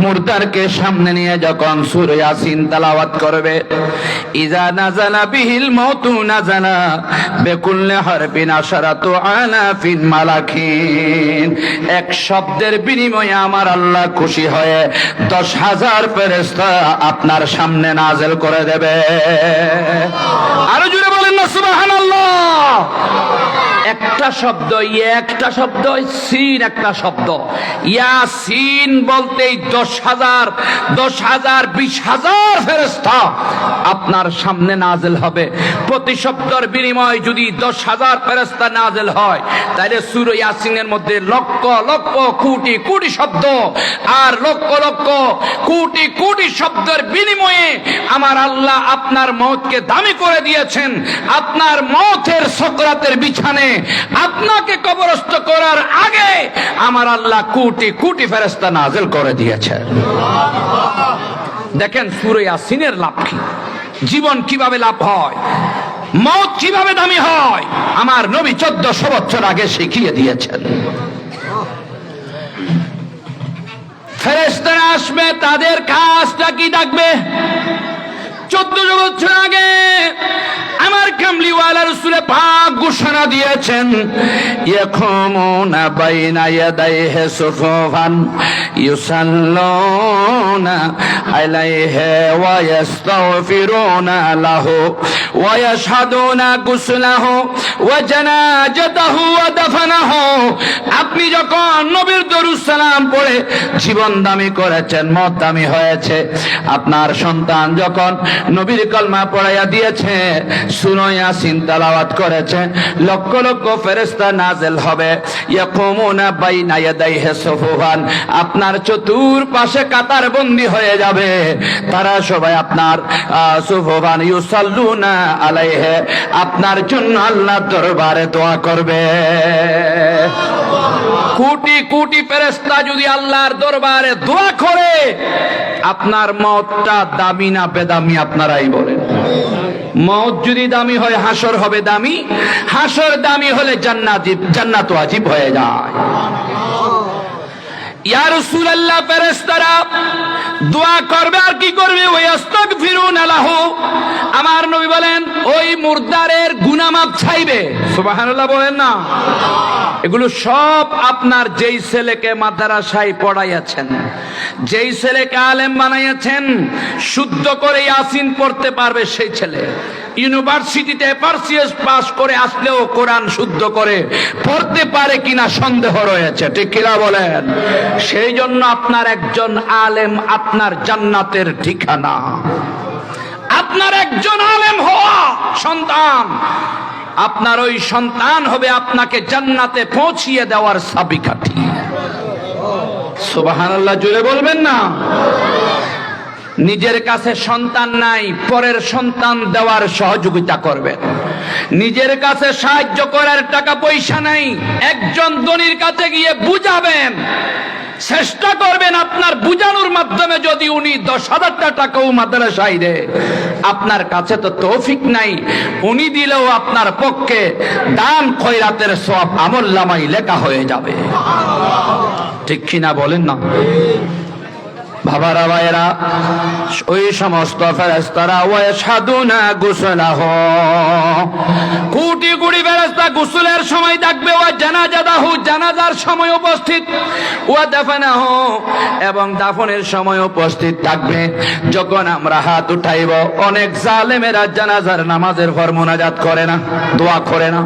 মুর্দারকে সামনে নিয়ে যখন সূরা ইয়াসিন তেলাওয়াত করবে ইজা নাযালা বিহিল মাউতু নাযালা বিকুল্লি হারফিন আশারাতু আলাফিন মালাকিন এক শব্দের বিনিময়ে আমার আল্লাহ খুশি হয়ে 10,000 ফেরেশতা আপনার সামনে নাযিল করে দেবে আরো জোরে বলেন না সুবহানাল্লাহ একটা শব্দ সিন একটা শব্দ ইয়াসিন বলতেই 10,000 20,000 ফেরেশতা আপনার সামনে নাযিল হবে প্রতি শব্দের বিনিময়ে যদি 10,000 ফেরেশতা নাযিল হয় তাহলে সূরা ইয়াসিনের মধ্যে লক্ষ লক্ষ কোটি কোটি শব্দ আর লক্ষ লক্ষ কোটি কোটি শব্দের বিনিময়ে আমার আল্লাহ আপনার মওতকে দামি করে দিয়েছেন আপনার মওতের সকরাতের বিছানে আপনাকে কবরস্থ করার আগে আমার আল্লাহ কোটি কোটি ফেরেশতা নাযিল করে দিয়েছেন দেখেন সূরা ইয়াসিনের লাভ কি জীবন কিভাবে লাভ হয় মওত কিভাবে দামি হয় আমার নবী 1400 বছর আগে শিখিয়ে দিয়েছেন ফেরেশতারা আসবে তাদের কাজটা কি থাকবে 1400 বছর আগে আমার কামলিওয়ালা রাসূল পাক ঘোষণা দিয়েছেন ইয়াকুমুনা বাইনা ইয়াদাইহি সুফুফান ইউসাল্লুনা আলাইহি ওয়া ইস্তাগফিরুনা লাহু ওয়া ইয়াশহাদুনা গুসলাহু ওয়া জানাজাতাহু ওয়া দাফনাহু আপনি যখন নবীর দরুদ সালাম পড়ে জীবন দামি করেছেন মত দামি হয়েছে আপনার সন্তান যখন নবীর কলমা পড়াইয়া দিয়েছে, সূরা ইয়াসিন তেলাওয়াত করেছে, লক্ষ লক্ষ ফেরেশতা নাযিল হবে, ইয়াকুমুনা বাইনা ইয়াদাইহি সুফুফান, আপনার চতুর্পাশে কাতার বন্দী হয়ে যাবে, তারা সবাই আপনার সুফুফান ইউসাল্লুনা আলাইহি, আপনার জন্য আল্লাহর দরবারে দোয়া করবে। কোটি কোটি ফেরেশতা যদি আল্লাহর দরবারে দোয়া করে, আপনার মওতটা দামি না বেদামি আপনারাই বলেন। মওত যদি দামি হয় হাসর হবে দামি, হাসর দামি হলে জান্নাত ওয়াজিব হয়ে যায়। ইয়া রাসূলুল্লাহ, ফেরেশতারা দোয়া করবে আর কি করবে? ওয়া ইস্তাগফিরুনা লাহু, আমার নবী বলেন ওই মুর্দারের গুনাহ মাফ চাইবে। সুবহানাল্লাহ বলেন না? এগুলো সব আপনার যেই ছেলেকে মাদ্রাসায় পড়াইয়াছেন, যেই ছেলেকে আলেম বানাইয়াছেন, শুদ্ধ করে ইয়াসিন পড়তে পারবে সেই ছেলে ইউনিভার্সিটিতে পারসিয়াস পাস করে আসলেও কোরআন শুদ্ধ করে পড়তে পারে কিনা সন্দেহ রয়েছে, ঠিক কিনা বলেন? সেই জন্য আপনার একজন আলেম আপনার জান্নাতের ঠিকানা। আপনার একজন আলেম হওয়া সন্তান, আপনার ওই সন্তান হবে আপনাকে জান্নাতে পৌঁছিয়ে দেওয়ার চাবিকাঠি। সুবহানাল্লাহ জোরে বলবেন না? নিজের কাছে সন্তান নাই, পরের সন্তান দেওয়ার সহযোগিতা করবেন। নিজের কাছে সাহায্য করার টাকা পয়সা নাই, একজন ধনীর কাছে গিয়ে বুঝাবেন, চেষ্টা করবেন আপনার বুঝানোর মাধ্যমে যদি উনি 10,000 টাকাও মাদ্রাসায় দেয়, আপনার কাছে তো তৌফিক নাই, উনি দিলেও আপনার পক্ষে দান খয়রাতের সওয়াব আমলনামায় লেখা হয়ে যাবে, ঠিক কিনা বলেন না? বাবারা ভাইরা, ওই সমস্ত ফেরেশতারা ওয়াশহাদুনা গুসলাহু, কোটি কোটি ফেরেশতা গোসলের সময় থাকবে, ওয়া জানাজাদাহু, জানাজার সময় উপস্থিত, ওয়া দাফনাহু, এবং দাফনের সময় উপস্থিত থাকবে। যখন আমরা হাত উঠাইব, অনেক জালেমেরা জানাজার নামাজের পর মুনাজাত করে না, দোয়া করে না,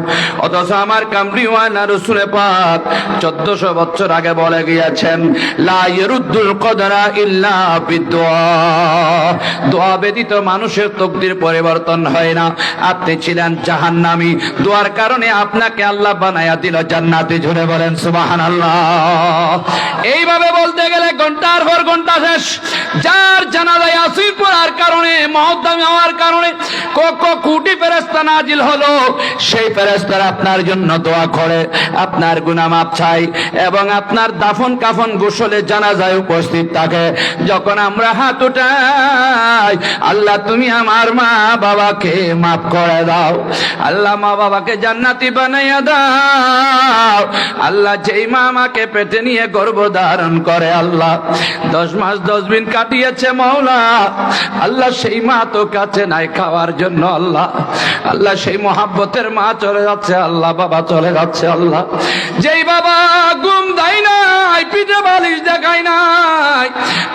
অথচ আমার কামলিওয়ালা রাসূল পাক 1400 বছর আগে বলে গিয়েছেন, লা ইয়ারুদ্দুল কদরা ইল্লা বিদুয়া, দোয়া ব্যতীত মানুষের তকদির পরিবর্তন হয় না। আপনি ছিলেন জাহান্নামী, দোয়ার কারণে আপনাকে আল্লাহ বানায়া দিল জান্নাতে। জোরে বলেন সুবহানাল্লাহ। এইভাবে বলতে গেলে ঘন্টার পর ঘন্টা শেষ। যার জানাজায় ইয়াসিন পড়ার কারণে, মহদ্দামি হওয়ার কারণে কোটি ফেরেশতা নাজিল হলো, সেই ফেরেশতারা আপনার জন্য দোয়া করে, আপনার গুনাহ মাফ চায়, এবং আপনার দাফন কাফন গোসলে জানাজায় উপস্থিত থাকে। যখন আমরা হাত উঠাই, আল্লাহ তুমি আমার মা বাবাকে মাফ করে দাও, আল্লাহ মা বাবাকে জান্নাতি বানাইয়া দাও, আল্লাহ যেই মা আমাকে পেটে নিয়ে গর্ভধারণ করে, আল্লাহ 10 মাস 10 দিন কাটিয়েছে মওলা, আল্লাহ সেই মা তো কাছে নাই খাওয়ার জন্য, আল্লাহ আল্লাহ সেই মহাব্বতের মা চলে যাচ্ছে, আল্লাহ বাবা চলে যাচ্ছে, আল্লাহ যেই বাবা ঘুম দেয় নাই, পিঠে বালিশ দেখায় নাই,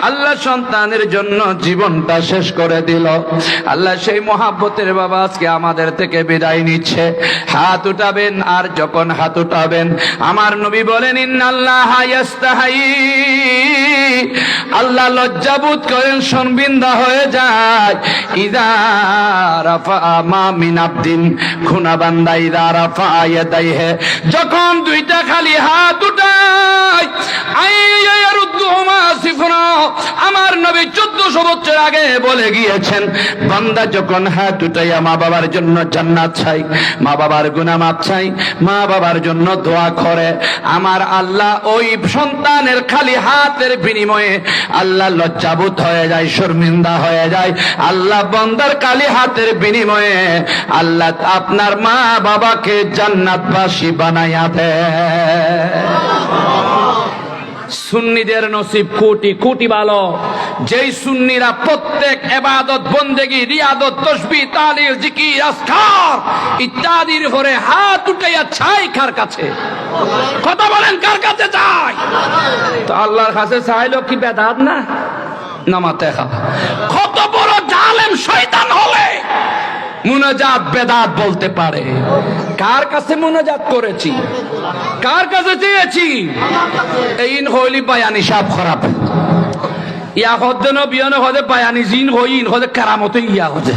আল্লাহ সন্তানের জন্য জীবনটা শেষ করে দিল, আল্লাহ সেই মহাব্বতের বাবা আজকে আমাদের থেকে বিদায় নিচ্ছে। হাত উঠাবেন, আর যখন হাত উঠাবেন, আমার নবী বলেন, ইন্নাল্লাহা ইয়াস্তাহি, আল্লাহ লজ্জাবোধ করেন, শর্মিন্দা হয়ে যায়, ইযা রাফা মা মিন আবদিন, খুনা বান্দা ইযা রাফা ইয়াদাইহি, যখন দুইটা খালি হাত উঠায়, আইয়ারুদ্দুহুমা সিফরা, আমার নবী 1400 বছর আগে বলে গিয়েছেন, বান্দা যখন হাত উঠাইয়া মা বাবার জন্য জান্নাত চাই, মা বাবার গুনাহ মাফ চাই, মা বাবার জন্য দোয়া করে, আমার আল্লাহ ওই সন্তানের খালি হাতের বিনিময়ে আল্লাহ লজ্জাবোধ হয়ে যায়, শর্মিন্দা হয়ে যায়, আল্লাহ বান্দার খালি হাতের বিনিময়ে আল্লাহ আপনার মা বাবাকে জান্নাতবাসী বানাইয়া দেয়। সুন্নিদের নসিব কোটি কোটি ভালো, যেই সুন্নিরা প্রত্যেক ইবাদত বন্দেগী রিয়াদত তাসবিহ তাহলিল জিকির আজকার ইত্যাদির উপরে হাত উঠাইয়া চাই কার কাছে? কথা বলেন, কার কাছে চাই? তো আল্লাহর কাছে চাইলো কি বেদাত না? নামাতে কত বড় জালেম শয়তান হলে মুনাজাত বেদাত বলতে পারে? কার কাছে মুনাজাত করেছি? কার কাছে চেয়েছি? এই হইলি বায়ানি সব খারাপ। ইয়া হদে নবিয়নে হদে বায়ানি জিন হইন হদে কারামতে ইয়া হদে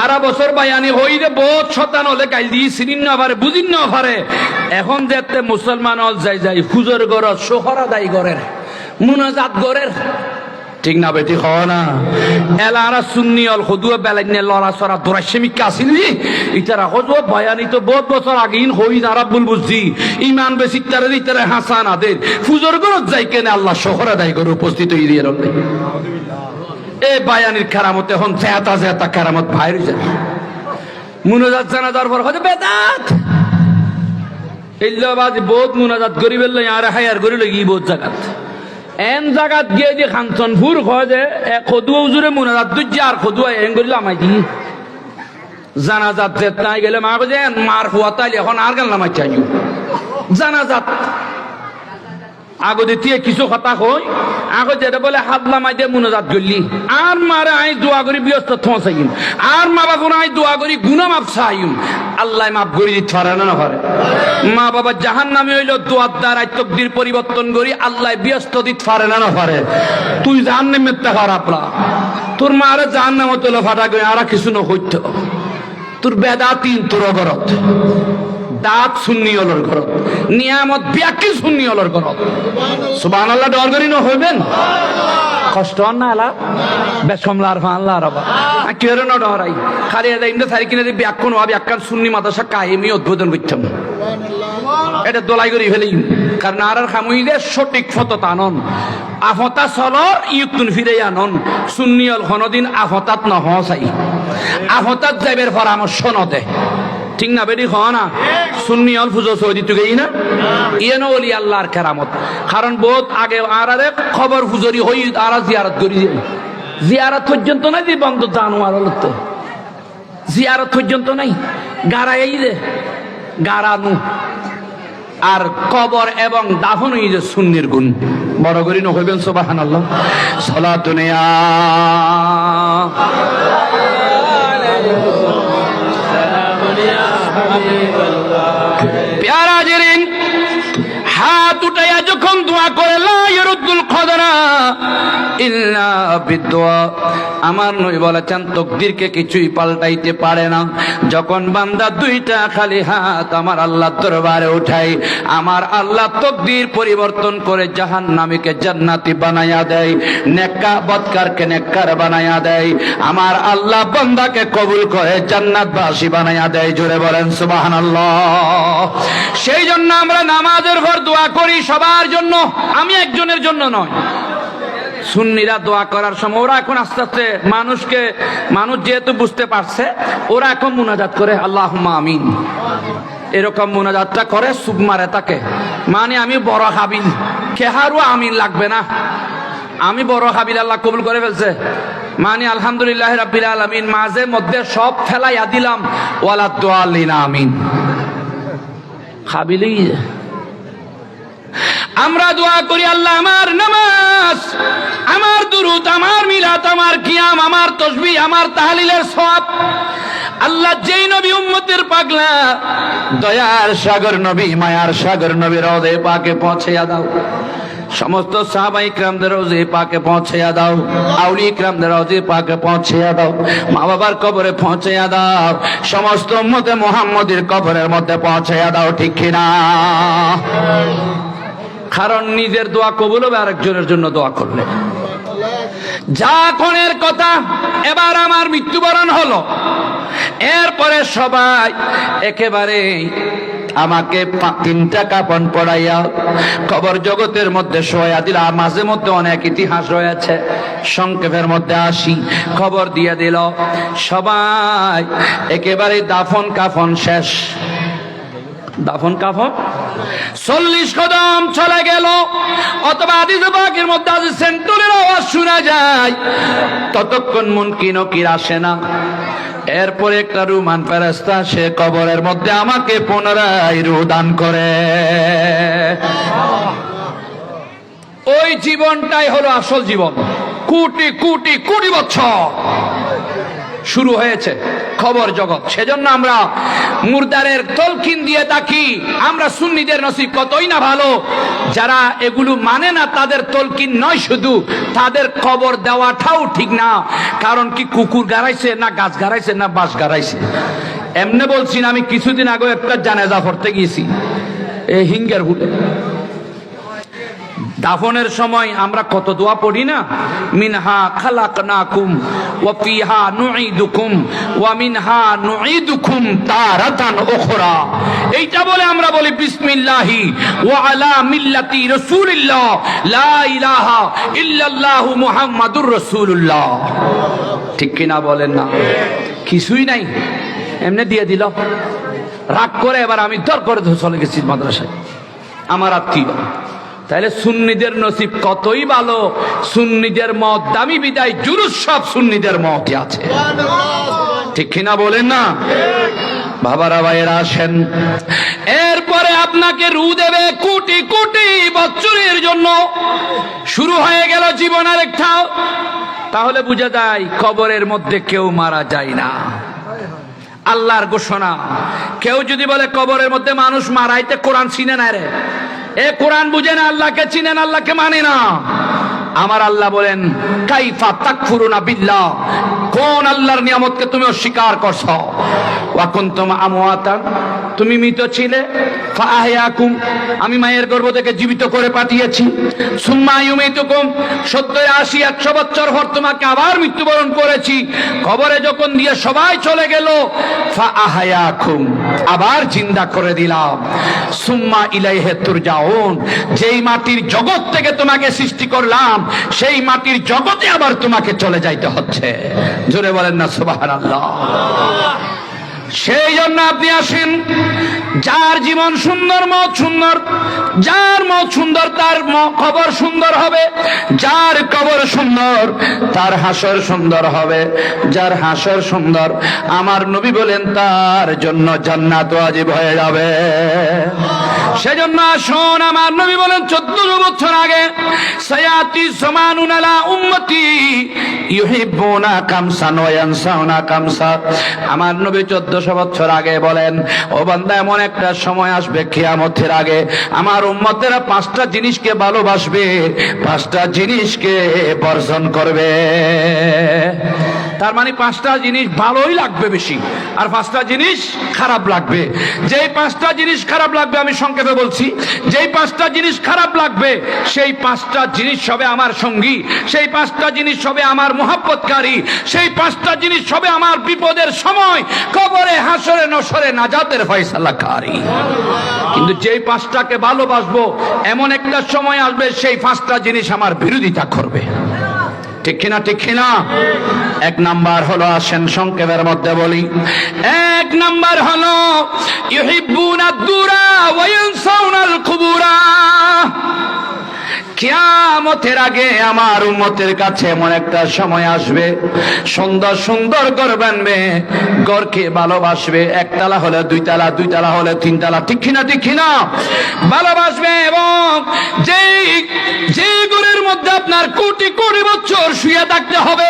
আরা বছর বায়ানি হই রে বহুত শতান হলে গাইল দিয়ে চিনিন না পারে বুঝিন না পারে এখন যেতে মুসলমান হল যাই যাই ফুজর গরত সোহরা দায়ী গরের মুনাজাত গরের ঠিক না বেটি হ না এলারা সুন্নি অল হদুয়া বেলাইনে লড়া সরা দোরাইসেমিক আসিল ইতারা হদুয়া বায়ানি তো বহুত বছর আগেই হই না রাব্বুল বুঝছি ইমান বেশি তারে ইতারা হাসান আদের ফুজর গরত যাই কেনে আল্লাহ সোহরা দায়ী করে উপস্থিত হই দিয়ে রবে এই বায়ানির কারামত এখন জেতা জেতা কারামত বাইরে যায় মুনাজাত জানাজার পর হতে বেদাত ইল্লাবাদ বহুত মুনাজাত গরিবের লই আর হায়ার গরি লাগি বহুত জায়গাত এন জায়গাত গিয়ে যে খানচনপুর হয় যে খদুয়া উজুরে মুনাজাত দুই আর খদুয়া এন গরিল আমাই দি জানাজাত যেত নাই গেলে মা যে মার হুয়া তাইলে এখন আর গেল নামাই চাই জানাজাত আগতে দিয়ে কিছু কথা কই আগত যেটা বলে হাত নামাই দিয়ে মুনাজাত করলি আর মারে আই দোয়া করি ব্যস্ত থসাইম আর মা বাবা আই দোয়া করি গুনাহ মাফ চাইম আল্লাহ মাফ করে দিতে পারে না পারে মা বাবা জাহান্নামে হইল দোয়ার দ্বারা তকদির পরিবর্তন করি আল্লাহ ব্যস্ত দিতে পারে না পারে তুই জাহান্নামে তে খারাপ না তোর মারে জাহান্নামে তোলে ফাটা করে আর কিছু না হইতো তোর বেদাতিন তোর গরত দাঁত সুন্নি হলর ঘরত নিয়ামত ব্যাকি সুন্নি হলর ঘরত সুবহানাল্লাহ ডর করি না হইবেন কষ্ট না এলা বেসমলার ফাল্লা রবা কেন না ডরাই খালি এটা ইন্দা সারি কিনে ব্যাকন হওয়া ব্যাখ্যান সুন্নি মাদ্রাসা কায়েমি উদ্বোধন করতাম এটা দোলাই করি ফেলি কারণ আর খামুইলে সঠিক ফতত আনন আফতা চলর ইউতুন ফিরে আনন সুন্নি হল কোনদিন আফতাত নহ চাই আফতাত যাইবের পরামর্শ নদে ঠিক না বেটি খ না সুন্নি অল পুজো সৌদি তুই না ইয়েনো বলি আল্লাহর কেরামত কারণ বহুত আগে আরে খবর ফুজরি হই আর জিয়ারত করি জিয়ারত পর্যন্ত নাই যে বন্ধ জানোয়ার হল তো জিয়ারত পর্যন্ত নাই গাড়া এই যে গাড়ানু আর কবর এবং দাফন এই যে সুন্নির গুণ বড় করি নহইবেন সুবহানাল্লাহ সালাতুন ইয়া প্যারা জেরিন হাত উঠাইয়া যখন দোয়া করে লা ইয়ারুদ্দুল কদরা ইল্লা বিদুয়া আমার নবী বলেছেন তকদিরকে কিছুই পাল্টাইতে পারে না যখন বান্দা দুইটা খালি হাত আমার আল্লাহর দরবারে উঠাই আমার আল্লাহ তকদির পরিবর্তন করে জাহান্নামীকে জান্নাতি বানায়া দেয় নেককার বদকারকে নেককার বানায়া দেয় আমার আল্লাহ বান্দাকে কবুল করে জান্নাতবাসী বানায়া দেয় জোরে বলেন সুবহানাল্লাহ সেই জন্য আমরা নামাজের পর দোয়া করি সবার জন্য আমি একজনের জন্য নয় সুন্নিরা দোয়া করার সময় ওরা এখন আস্তে আস্তে মানুষ যেহেতু বুঝতে পারছে ওরা এখন মুনাজাত করে আল্লাহুম্মা আমিন এরকম মুনাজাতটা করে সুব মারে তাকে মানে আমি বড় হাবিল কেহারও আমিন লাগবে না আমি বড় হাবিল আল্লাহ কবুল করে ফেলছে মানে আলহামদুলিল্লাহ রাব্বিল আলামিন মাঝে মধ্যে সব ফেলাইয়া দিলাম ওয়ালা দুআলিন আমিন হাবিলই আমরা দোয়া করি আল্লাহ আমার নামাজ আমার দুরূদ আমার মিলাদ আমার কিয়াম আমার তাসবিহ আমার তাহলিলের সওয়াব আল্লাহ যেই নবী উম্মতের পাগলা দয়ার সাগর নবী মায়ার সাগর নবী রওজে পাকে পৌঁছায়া দাও সমস্ত সাহাবায়ে কিরামদের রওজে পাকে পৌঁছায়া দাও আউলিয়া কিরামদের রওজে পাকে পৌঁছায়া দাও মা বাবার কবরে পৌঁছায়া দাও সমস্ত উম্মতে মুহাম্মদের কবরের মধ্যে পৌঁছায়া দাও ঠিক কি না কারণ নিজের দোয়া কবুল হবে আরেকজনের জন্য দোয়া করলে যাকনের কথা এবার আমার মৃত্যুবরণ হলো এরপরে সবাই একেবারে আমাকে 3টা কাপন পড়াইয়া কবর জগতের মধ্যে শোয়া দিল মাঝে মধ্যে অনেক ইতিহাস রয়েছে সংক্ষেপের মধ্যে আসি খবর দিয়ে দিল সবাই একেবারে দাফন কাফন শেষ দাফন কাফন 40 কদম চলে গেল অথবা হাদিসে পাকের মধ্যে আছে সেন্টুরের আওয়াজ শোনা যায় ততক্ষণ মুনকির নকির আসে না এরপরে একটা রুমান ফেরেশতা সে কবরের মধ্যে আমাকে পুনরায় রূহ দান করে ওই জীবনটাই হলো আসল জীবন কোটি কোটি কোটি বছর শুরু হয়েছে খবর জগৎ। সেজন্য আমরা মুর্দারের তলকিন দিয়ে থাকি। আমরা সুন্নিদের নসিব কতই না ভালো, যারা এগুলো মানে না তাদের তলকিন নয়, শুধু তাদের খবর দেওয়াটাও ঠিক না। কারণ কি, কুকুর গাড়াইছে না গাছ গাড়াইছে না বাঁশ গাড়াইছে? এমনি বলছি না, আমি কিছুদিন আগে একটা জানাজা পড়তে গিয়েছি এই হিঙ্গের হুলে। দাফনের সময় আমরা কত দোয়া পড়ি না, মিনহা খালাকনাকুম ওয়া ফিহা নুঈদুকুম ওয়া মিনহা নুঈদুকুম তারাতান উখরা। এইটা বলে আমরা বলি বিসমিল্লাহি ওয়া আলা মিল্লাতি রাসূলিল্লাহ লা ইলাহা ইল্লাল্লাহু মুহাম্মাদুর রাসূলুল্লাহ। ঠিক কিনা বলেন না? কিছুই নাই, এমনি দিয়ে দিল। রাগ করে এবার আমি দর করে চলে গেছি মাদ্রাসায়, আমার আত্মীয়। তাহলে সুন্নিদের নসিব কতই ভালো, সুন্নিদের মত দামি বিদায় জুলুস সব সুন্নিদের মতই আছে। ঠিক কিনা বলেন না? বাবারা ভাইয়েরা আসেন, এরপরে আপনাকে রু দেবে কোটি কোটি বছরের জন্য। শুরু হয়ে গেল জীবনের একটা। তাহলে বুঝা যায় কবরের মধ্যে কেউ মারা যায় না। আল্লাহর ঘোষণা। কেউ যদি বলে কবরের মধ্যে মানুষ মারাইতে, কোরআন চিনে না রে, এ কোরআন বুঝে না, আল্লাহকে চিনে না, আল্লাহকে মানে না। আমার আল্লাহ বলেন, কাইফা তাকফুরুনা বিল্লাহ, কোন আল্লাহর নিয়ামতকে তুমি অস্বীকার করছো? ওয়া কুনতুম আমওয়াতান, তুমি মৃত ছিলে, ফাআহয়াকুম, আমি মায়ের গর্ভ থেকে জীবিত করে পাঠিয়েছি। সুম্মা ইউমিতুকুম, 70 80 100 বছর পর তোমাকে আবার মৃত্যুবরণ করেছি। কবরে যখন দিয়ে সবাই চলে গেল, ফাআহয়াকুম, আবার জিন্দা করে দিলাম। সুম্মা ইলাইহি তুরজাউন, যেই মাটির জগৎ থেকে তোমাকে সৃষ্টি করলাম, সেই মাটির জগতে আবার তোমাকে চলে যাইতে হচ্ছে। জোরে বলেন না সুবহানাল্লাহ। সেই জন্য আপনি আসেন, যার জীবন সুন্দর মত সুন্দর, যার মত সুন্দর তার কবর সুন্দর হবে, যার কবর সুন্দর তার হাসর সুন্দর হবে, যার হাসর সুন্দর আমার নবী বলেন তার জন্য জান্নাত ওয়াজিব হয়ে যাবে। সেজন্য আসুন, আমার নবী বলেন 1400 বছর আগে, সায়াতি জামানুন আলা উম্মতি ইউহিব্বুনা কামসান ওয়া ইয়ানসাউনা কামসা। আমার নবী 1400 বছর আগে বলেন, ও বান্দা, এমন একটা সময় আসবে কিয়ামতের আগে আমার উম্মতেরা 5টা জিনিসকে ভালোবাসবে, 5টা জিনিসকে বর্জন করবে। তার মানে 5টা জিনিস ভালোই লাগবে বেশি, আর 5টা জিনিস খারাপ লাগবে। যেই 5টা জিনিস খারাপ লাগবে, আমি সংক্ষেপে বলছি, যেই 5টা জিনিস খারাপ লাগবে সেই 5টা জিনিস হবে আমার সঙ্গী, সেই 5টা জিনিস হবে আমার মুহাব্বতকারী, সেই 5টা জিনিস হবে আমার বিপদের সময় কবরে হাসরে নসরে নাজাতের ফয়সালাকারী। কিন্তু যেই 5টাকে ভালোবাসবো, এমন একটা সময় আসবে সেই 5টা জিনিস আমার বিরোধিতা করবে। ঠিক কিনা? ঠিক কিনা? 1 নাম্বার হলো, আসেন সংক্ষেপের মধ্যে বলি, 1 নাম্বার হলো ইউহিব্বুনাদ দুরা ওয়া ইয়ানসাউনাল কুবুরা। কিয়ামতের আগে আমার উম্মতের কাছে এমন একটা সময় আসবে, সুন্দর সুন্দর ঘর বানবে, ঘরকে ভালোবাসবে। 1 তালা হলে 2 তালা, 2 তালা হলে 3 তালা। ঠিক কিনা? ঠিক কিনা? ভালোবাসবে। এবং যে ঘরের মধ্যে আপনার কোটি কোটি বছর শুয়ে থাকতে হবে,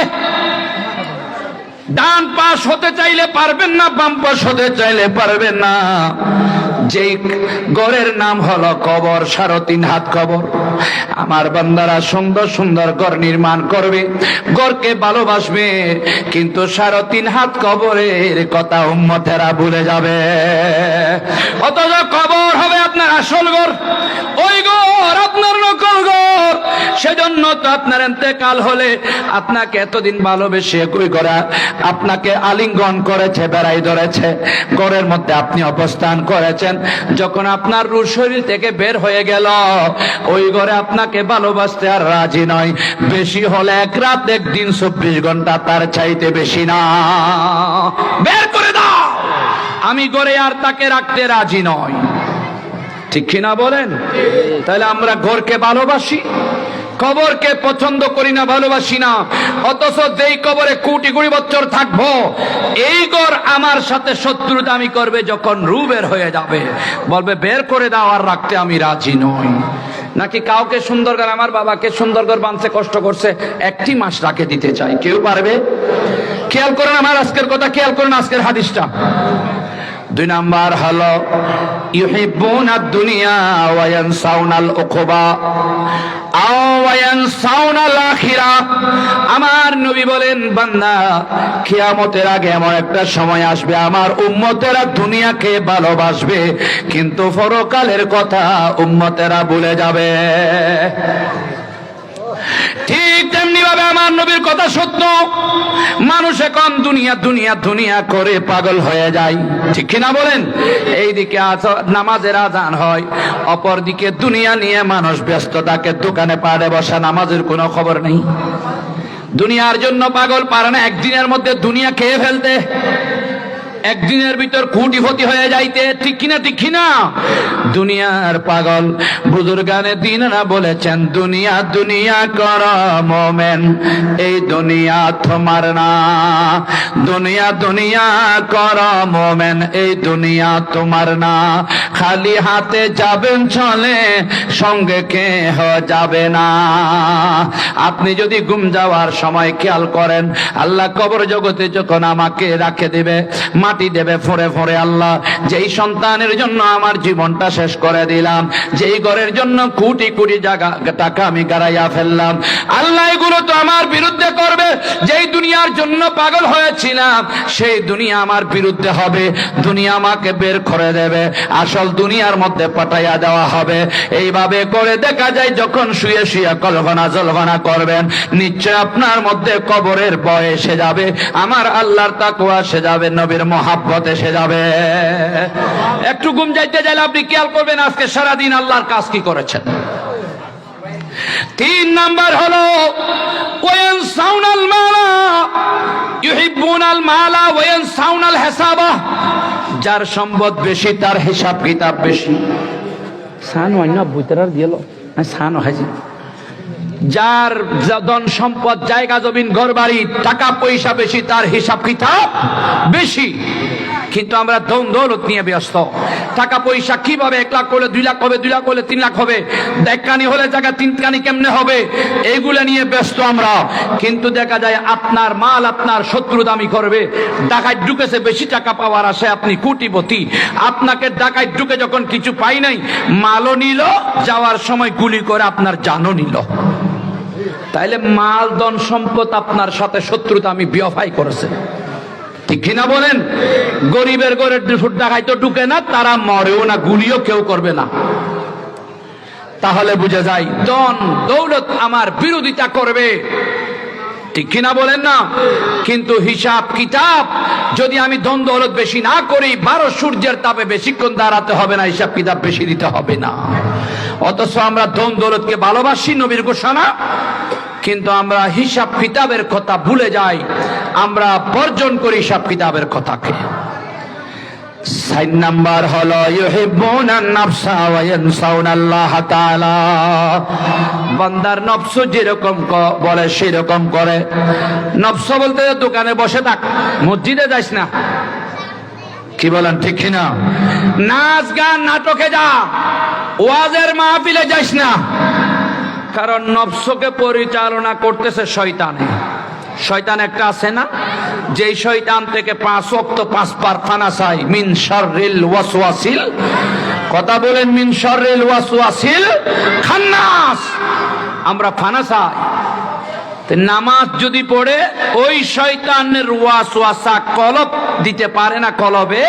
ডান পাশ হতে চাইলে পারবেন না, বাম পাশ হতে চাইলে পারবেন না। যেই ঘরের নাম হলো কবর, 3.5 হাত কবর। আমার বান্দারা সুন্দর সুন্দর ঘর নির্মাণ করবে, ঘরকে ভালোবাসবে, কিন্তু 3.5 হাত কবরের কথা উম্মতেরা ভুলে যাবে। অথচ কবর হবে আপনার আসল ঘর, ওই ঘর আপনার নকল ঘর। সেজন্য তো আপনার ইন্তেকাল হলে আপনাকে এতদিন ভালোবেসে কই করা, আপনাকে আলিঙ্গন করেছে, বেড়াই ধরেছে, ঘরের মধ্যে আপনি অবস্থান করেছেন। যখন আপনার রূহ শরীর থেকে বের হয়ে গেল, ওই ঘরে আপনাকে ভালোবাসতে আর রাজি নয়। বেশি হলে 1 রাত 1 দিন 24 ঘন্টা, তার চাইতে বেশি না। বের করে দাও, আমি ঘরে আর তাকে রাখতে রাজি নয়। ঠিক কিনা বলেন? তাহলে আমরা ঘরকে ভালোবাসি, কবরকে পছন্দ করি না, ভালোবাসি না। অথচ যেই কবরে কোটি কোটি বছর থাকবো, এই ঘর আমার সাথে শত্রুতামি করবে। যখন রূহ বের হয়ে যাবে, বলবে বের করে দাও, আর রাখতে আমি রাজি নই। নাকি কাউকে সুন্দর করে, আমার বাবাকে সুন্দর করে বাঁধতে কষ্ট করছে, 1টি মাস রাখে দিতে চাই, কেউ পারবে? খেয়াল করেন আমার আজকের কথা, খেয়াল করেন আজকের হাদিসটা। 2 নাম্বার হলো ইউহিব্বুনাদ দুনিয়া ওয়া ইয়ানসাউনাল উকুবা ওয়া ইয়ানসাউনাল আখিরা। আমার নবী বলেন, বান্দা কিয়ামতের আগে এমন একটা সময় আসবে আমার উম্মতেরা দুনিয়াকে ভালোবাসবে কিন্তু পরকালের কথা উম্মতেরা ভুলে যাবে। ঠিক তেমনি ভাবে আমার নবীর কথা সত্য, মানুষ এখন দুনিয়া দুনিয়া দুনিয়া করে পাগল হয়ে যায়, ঠিক কিনা বলেন? এইদিকে নামাজের আজান হয়, অপর দিকে দুনিয়া নিয়ে মানুষ ব্যস্ত থাকে, দোকানে পাড়ে বসা, নামাজের কোনো খবর নেই। দুনিয়ার জন্য পাগল, পারে না একদিনের মধ্যে দুনিয়া খেয়ে ফেলতে, একদিনের ভিতর কোটিপতি হয়ে যাইতে, ঠিক কিনা ঠিক কিনা? দুনিয়ার পাগল। বুজুর্গানে দিনরা বলেছেন, দুনিয়া দুনিয়া কর মোমেন, এই দুনিয়া তোমার না। দুনিয়া দুনিয়া কর মোমেন, এই দুনিয়া তোমার না। খালি হাতে যাবেন চলে, সঙ্গে কেহ যাবে না। আপনি যদি ঘুম যাওয়ার সময় খেয়াল করেন, আল্লাহ কবর জগতে যখন আমাকে রাখে দেবে, মাটি দেবে ফোরে ফোরে, আল্লাহ যেই সন্তানের জন্য আমার জীবনটা শেষ করে দিলাম, যেই ঘরের জন্য কোটি কোটি টাকা আমি গাড়াইয়া ফেললাম, আল্লাহ এগুলো তো আমার বিরুদ্ধে করবে। যেই দুনিয়ার জন্য পাগল হয়েছিলাম সেই দুনিয়া আমার বিরুদ্ধে হবে, দুনিয়া আমাকে বের করে দেবে, আসল দুনিয়ার মধ্যে পাঠাইয়া দেওয়া হবে। এইভাবে করে দেখা যায় যখন শুয়ে শুয়ে কল্পনা জল্পনা করবেন, নিশ্চয় আপনার মধ্যে কবরের ভয় এসে যাবে, আমার আল্লাহর তাকওয়া এসে যাবে, নবীর মহাব্বত এসে যাবে। একটু ঘুম যাইতে গেলে আপনি খেয়াল করবেন আজকে সারাদিন আল্লাহর কাজ কি করেছেন। 3 নাম্বার হলো ওয়ায়ানসাউনাল মালা, ইউহিব্বুনাল মালা ওয়ায়ানসাউনাল হিসাবা। যার সম্পদ বেশি তার হিসাব কিতাব বেশি। সান অন্য বুতরার দিল না, সান হাজি। যার ধন সম্পদ, জায়গা জমিন ঘর বাড়ি টাকা পয়সা বেশি, তার হিসাব কিতাব বেশি। কিন্তু আমরা ধন দৌলত নিয়ে ব্যস্ত। টাকা পয়সা কিভাবে 1 লাখ হলে 2 লাখ হবে, 2 লাখ হলে 3 লাখ হবে, 1 কানি হলে জায়গা 3 কানি কেমনে হবে, এইগুলা নিয়ে ব্যস্ত আমরা। কিন্তু দেখা যায় আপনার মাল আপনার শত্রু দামি করবে। ডাকাত ঢুকেছে বেশি টাকা পাওয়ার আশায় আপনি কোটিপতি, আপনাকে ডাকাত ঢুকে যখন কিছু পাই নাই, মালও নিল, যাওয়ার সময় গুলি করে আপনার জানও নিল। তাইলে মাল ধন সম্পদ আপনার সাথে শত্রুতা আমি বিয়ফাই করেছে, ঠিক কিনা বলেন? গরিবের ঘরে ডাকাই তো ঢুকে না, তারা মরেও না, গুলিও কেউ করবে না। তাহলে বুঝে যায় ধন দৌলত আমার বিরোধিতা করবে, ঠিক কিনা বলেন না? কিন্তু হিসাব কিতাব যদি আমি ধন দৌলত বেশি না করি, 12 সূর্যের তাপে বেশিক্ষণ দাঁড়াতে হবে না, হিসাব কিতাব বেশি দিতে হবে না। অথচ আমরা ধন দৌলতকে ভালোবাসি, নবীর ঘোষণা, কিন্তু আমরা হিসাব কিতাবের কথা ভুলে যাই, আমরা বর্জন করি হিসাব কিতাবের কথাকে। 4 নাম্বার হলো ইউহিব্বুনান নাফসা ওয়া ইয়ানসাউনাল্লাহ তাআলা। বান্দার নফস যেরকম বলে সেরকম করে। নফস বলতে দোকানে বসে থাক, মসজিদে যাইস না, কি বলেন ঠিক কিনা? নাচ গান নাটকে যা, ওয়াজের মাহফিলে যাইস না, কারণ নফসকে পরিচালনা করতেছে শয়তানে। শয়তান একটা আছে না, যেই শয়তান থেকে 5 ওয়াক্ত 5 বার ফানা চাই, মিন শাররিল ওয়াসওয়াসিল, কথা বলেন, মিন শাররিল ওয়াসওয়াসিল খান্নাস। আমরা ফানা চাই, নামাজ যদি পড়ে ওই শয়তানের ওয়াসওয়াসা কলব দিতে পারে না, কলবে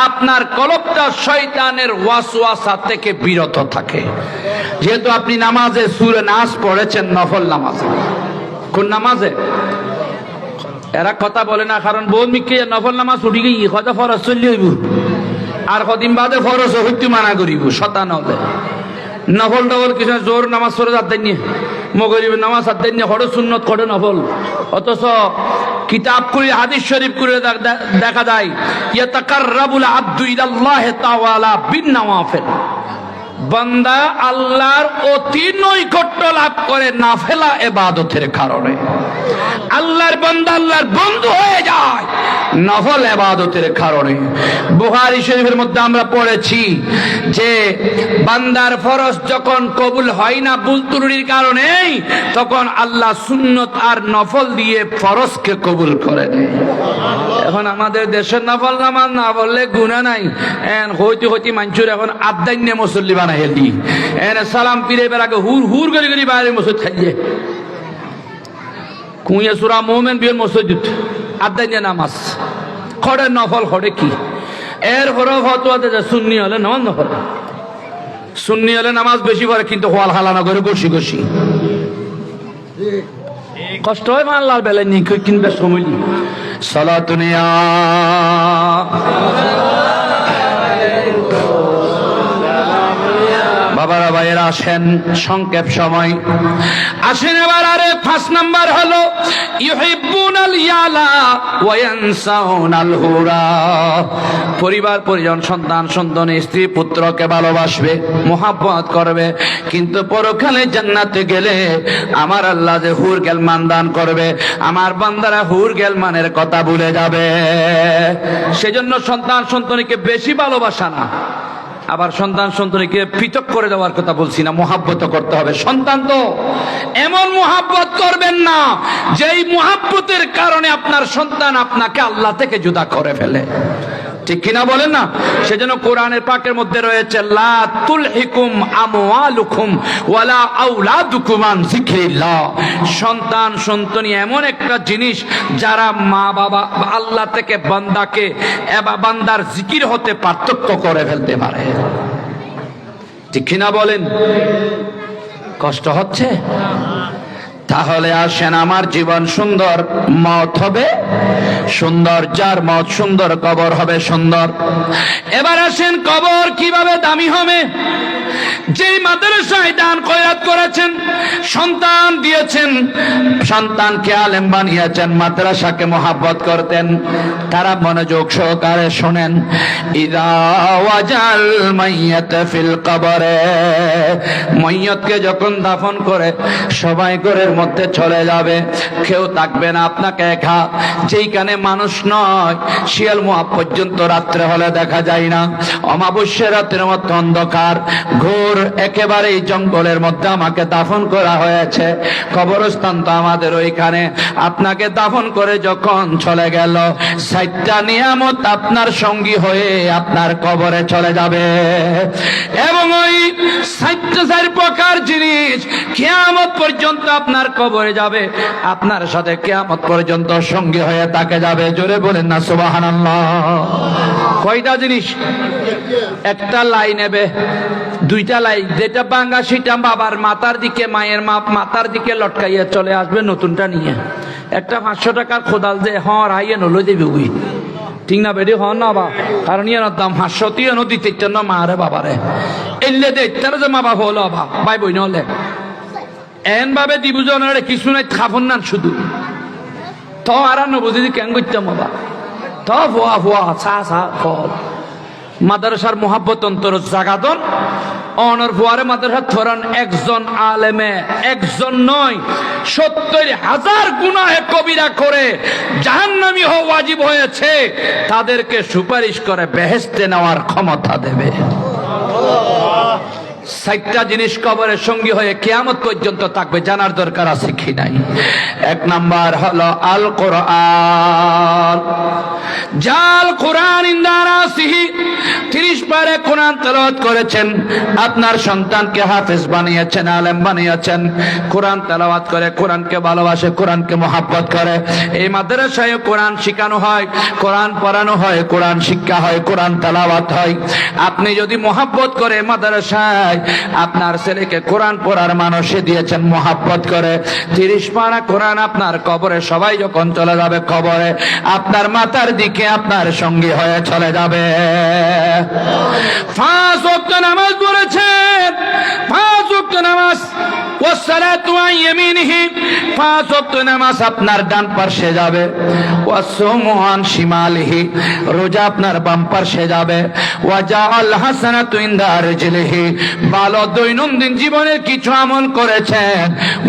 আপনার কলবটা শয়তানের ওয়াসওয়াসা থেকে বিরত থাকে। যেহেতু আপনি নামাজে সূরা নাস পড়েছেন, নফল নামাজে, কোন নামাজে? এরা কথা বলে না, কারণ বোন মিকে নফল নামাজ উঠি গিয়ে কথা ফরজ চলি হইব, আর কদিন বাদে ফরজ হইতে মানা করিব, শতান হলে নফল টফল কিছু জোর নামাজ ফরজ আদায় নিয়ে, মগরিবের নামাজ আদায় নিয়ে, হড় সুন্নত খড়ে নফল। অথচ কিতাব করে হাদিস শরীফ করে দেখা যায় ইয়াতাকাররাবুল আবদু ইলাল্লাহি তাআলা বিন নওয়াফিল, বান্দা আল্লাহর অতি নৈকট্য লাভ করে নাফেলা ইবাদতের কারণে। আল্লাহর বান্দা আল্লাহর বন্ধু হয়ে যায় নফল ইবাদতের কারণে। বুখারী শরীফের মধ্যে আমরা পড়েছি যে বান্দার ফরজ যখন কবুল হয় না ভুল ত্রুটির কারণে, তখন আল্লাহ সুন্নত আর নফল দিয়ে ফরজকে কবুল করে নেয়। এখন আমাদের দেশের নফল নামাজ না বললে গুনাহ নাই, হইতে হইতে মানুষের এখন আদান্য মুসল্লি বানাই দি, সালাম ফিরে বেড়াকে হুর হুর করে করে বাইরে মসজিদ খাইয়ে কুইয়া সুরা মোমেন বিয়ের মসজিদ আদান্য নামাজ খড়ের নফল খড়ে কি এর হরফ হতো সুন্নি হলে নামাজ নফল, সুন্নি হলে নামাজ বেশি পড়ে কিন্তু হওয়াল হালানা করে বসি বসি কষ্ট হয় মাল্লার বেলায় নিয়ে কিনবে সময় সালাতুনিয়া বাবারা ভাইয়েরা আসেন, সংক্ষেপ সময় আসেন এবার। আরে 5 নাম্বার হলো ইউহিব্বুনাল ইয়ালা ওয়া ইয়ানসাউনাল হুরা। পরিবার পরিজন সন্তান সন্তান স্ত্রী পুত্রকে ভালোবাসবে, মোহাব্বত করবে, কিন্তু পরকালে জান্নাতে গেলে আমার আল্লাহ যে হুর গেলমান দান করবে, আমার বান্দারা হুর গেলমানের কথা ভুলে যাবে। সেজন্য সন্তান সন্তানকে বেশি ভালোবাসা না, আবার সন্তান সন্তানকে পৃথক করে দেওয়ার কথা বলছি না, মোহাব্বত করতে হবে। সন্তান তো এমন মোহাব্বত করবেন না যেই মোহাব্বতের কারণে আপনার সন্তান আপনাকে আল্লাহ থেকে জুদা করে ফেলে, ঠিক কিনা বলেন না? সেজন্য কোরআনের পাকের মধ্যে রয়েছে লা তুলহিকুম আমওয়ালুকুম ওয়ালা আওলাদুকুম আন যিকরিল্লাহ। সন্তান সন্তানি এমন একটা জিনিস যারা মা বাবা আল্লাহ থেকে বান্দাকে এবা বান্দার জিকির হতে পার্থক্য করে ফেলতে পারে, ঠিক কিনা বলেন? কষ্ট হচ্ছে? তাহলে আসেন, আমার জীবন সুন্দর, মত হবে সুন্দর, যার মত সুন্দর কবর হবে সুন্দর। এবার আসেন, কবর কিভাবে দামি হবে? যেই মাদ্রাসায় দান খয়রাত করেছেন, সন্তান দিয়েছেন, সন্তানকে আলেম বানিয়েছেন, মাদ্রাসাকে মোহাব্বত করতেন, তারা মনোযোগ সহকারে শোনেন। ইযা ওয়াজাল মাইয়াত ফিল কবরে, মাইয়াতকে যখন দাফন করে সবাই ঘরের মধ্যে চলে যাবে, কেউ থাকবে না, আপনাকে একা। যেইখানে মানুষ নয়, শিয়াল মুহা পর্যন্ত রাত্রে হলে দেখা যায় না, অমাবস্যা রাতের মতো অন্ধকার ঘোর একেবারেই জঙ্গলের মধ্যে আমাকে দাফন করা হয়েছে। কবরস্থান তো আমাদের ওইখানে। আপনাকে দাফন করে যখন চলে গেল, 7টা নিয়ামত আপনার সঙ্গী হয়ে আপনার কবরে চলে যাবে, এবং ওই 4 প্রকার জিনিস কিয়ামত পর্যন্ত আপনার কবরে যাবে, আপনার সাথে কিয়ামত পর্যন্ত সঙ্গী হয়ে তাকে যাবে। জোরে বলেন না সুবহানাল্লাহ। কয়টা জিনিস? একটা লাই নেবে, 2টা লাই, যেটা ভাঙা সেটা বাবার মাথার দিকে, মায়ের মাথার দিকে লটকাইয়া চলে আসবে নতুনটা নিয়ে। একটা 500 টাকার খোদাল যে হাইয়ে নলো দেবে উই, ঠিক না বেডি হন না বা, কারণ ইয়ার দাম 500 টিয়া নদী তেইটা না মারে বাবারে এলে দে তারা যে মা বাবা হলো বা ভাই বই নলে এন ভাবে দিবুজনের কিছু নাই, খাফন না শুধু তো আর নবুঝি কেন করতাম বাবা তো ভুয়া ভুয়া ছা ছা ফল মাদ্রাসার মোহাব্বত অন্তর জাগাদন অনর ফুয়ারে মাদ্রাসা ধরান একজন আলেমে একজন নয় 70,000 গুনাহে কবিরা করে জাহান্নামী হওয়া ওয়াজিব হয়েছে, তাদেরকে সুপারিশ করে বেহেশতে নেওয়ার ক্ষমতা দেবে। 4টা জিনিস কবরের সঙ্গী হয়ে কিয়ামত পর্যন্ত থাকবে, জানার দরকার আছে কি নাই? 1 নাম্বার হলো আল কোরআন। জাল কোরআন ইনদারাসিহি 30 পারে কোরআন তেলাওয়াত করেছেন, আপনার সন্তানকে হাফেজ বানিয়েছেন, আলেম বানিয়েছেন, কোরআন তেলাওয়াত করে, কোরআনকে ভালোবাসে, কোরআনকে মহব্বত করে। এই মাদ্রাসায় কোরআন শেখানো হয়, কোরআন পড়ানো হয়, কোরআন শিক্ষা হয়, কোরআন তেলাওয়াত হয়। আপনি যদি মহব্বত করে মাদ্রাসায় আপনার ছেলেকে কোরআন পড়ার মানুষে দিয়েছেন মহব্বত করে, 30 পারা কোরআন আপনার কবরে সবাই যখন চলে যাবে, কবরে আপনার মাথার দিকে আপনার সঙ্গী হয়ে চলে যাবে। 5 ওয়াক্ত নামাজ পড়েছেন, 5 ওয়াক্ত নামাজ ওয়াসসালাতু আন ইয়ামিনিহি, 5 ওয়াক্ত নামাজ আপনার ডান পাশে যাবে। ওয়াসসাওমু আন শিমালিহি, রোজা আপনার বাম পাশে যাবে। ওয়াজাআল হাসানাতু ইনদা রিজলিহি, ভালো দৈনন্দিন জীবনের কিছু আমল করেছেন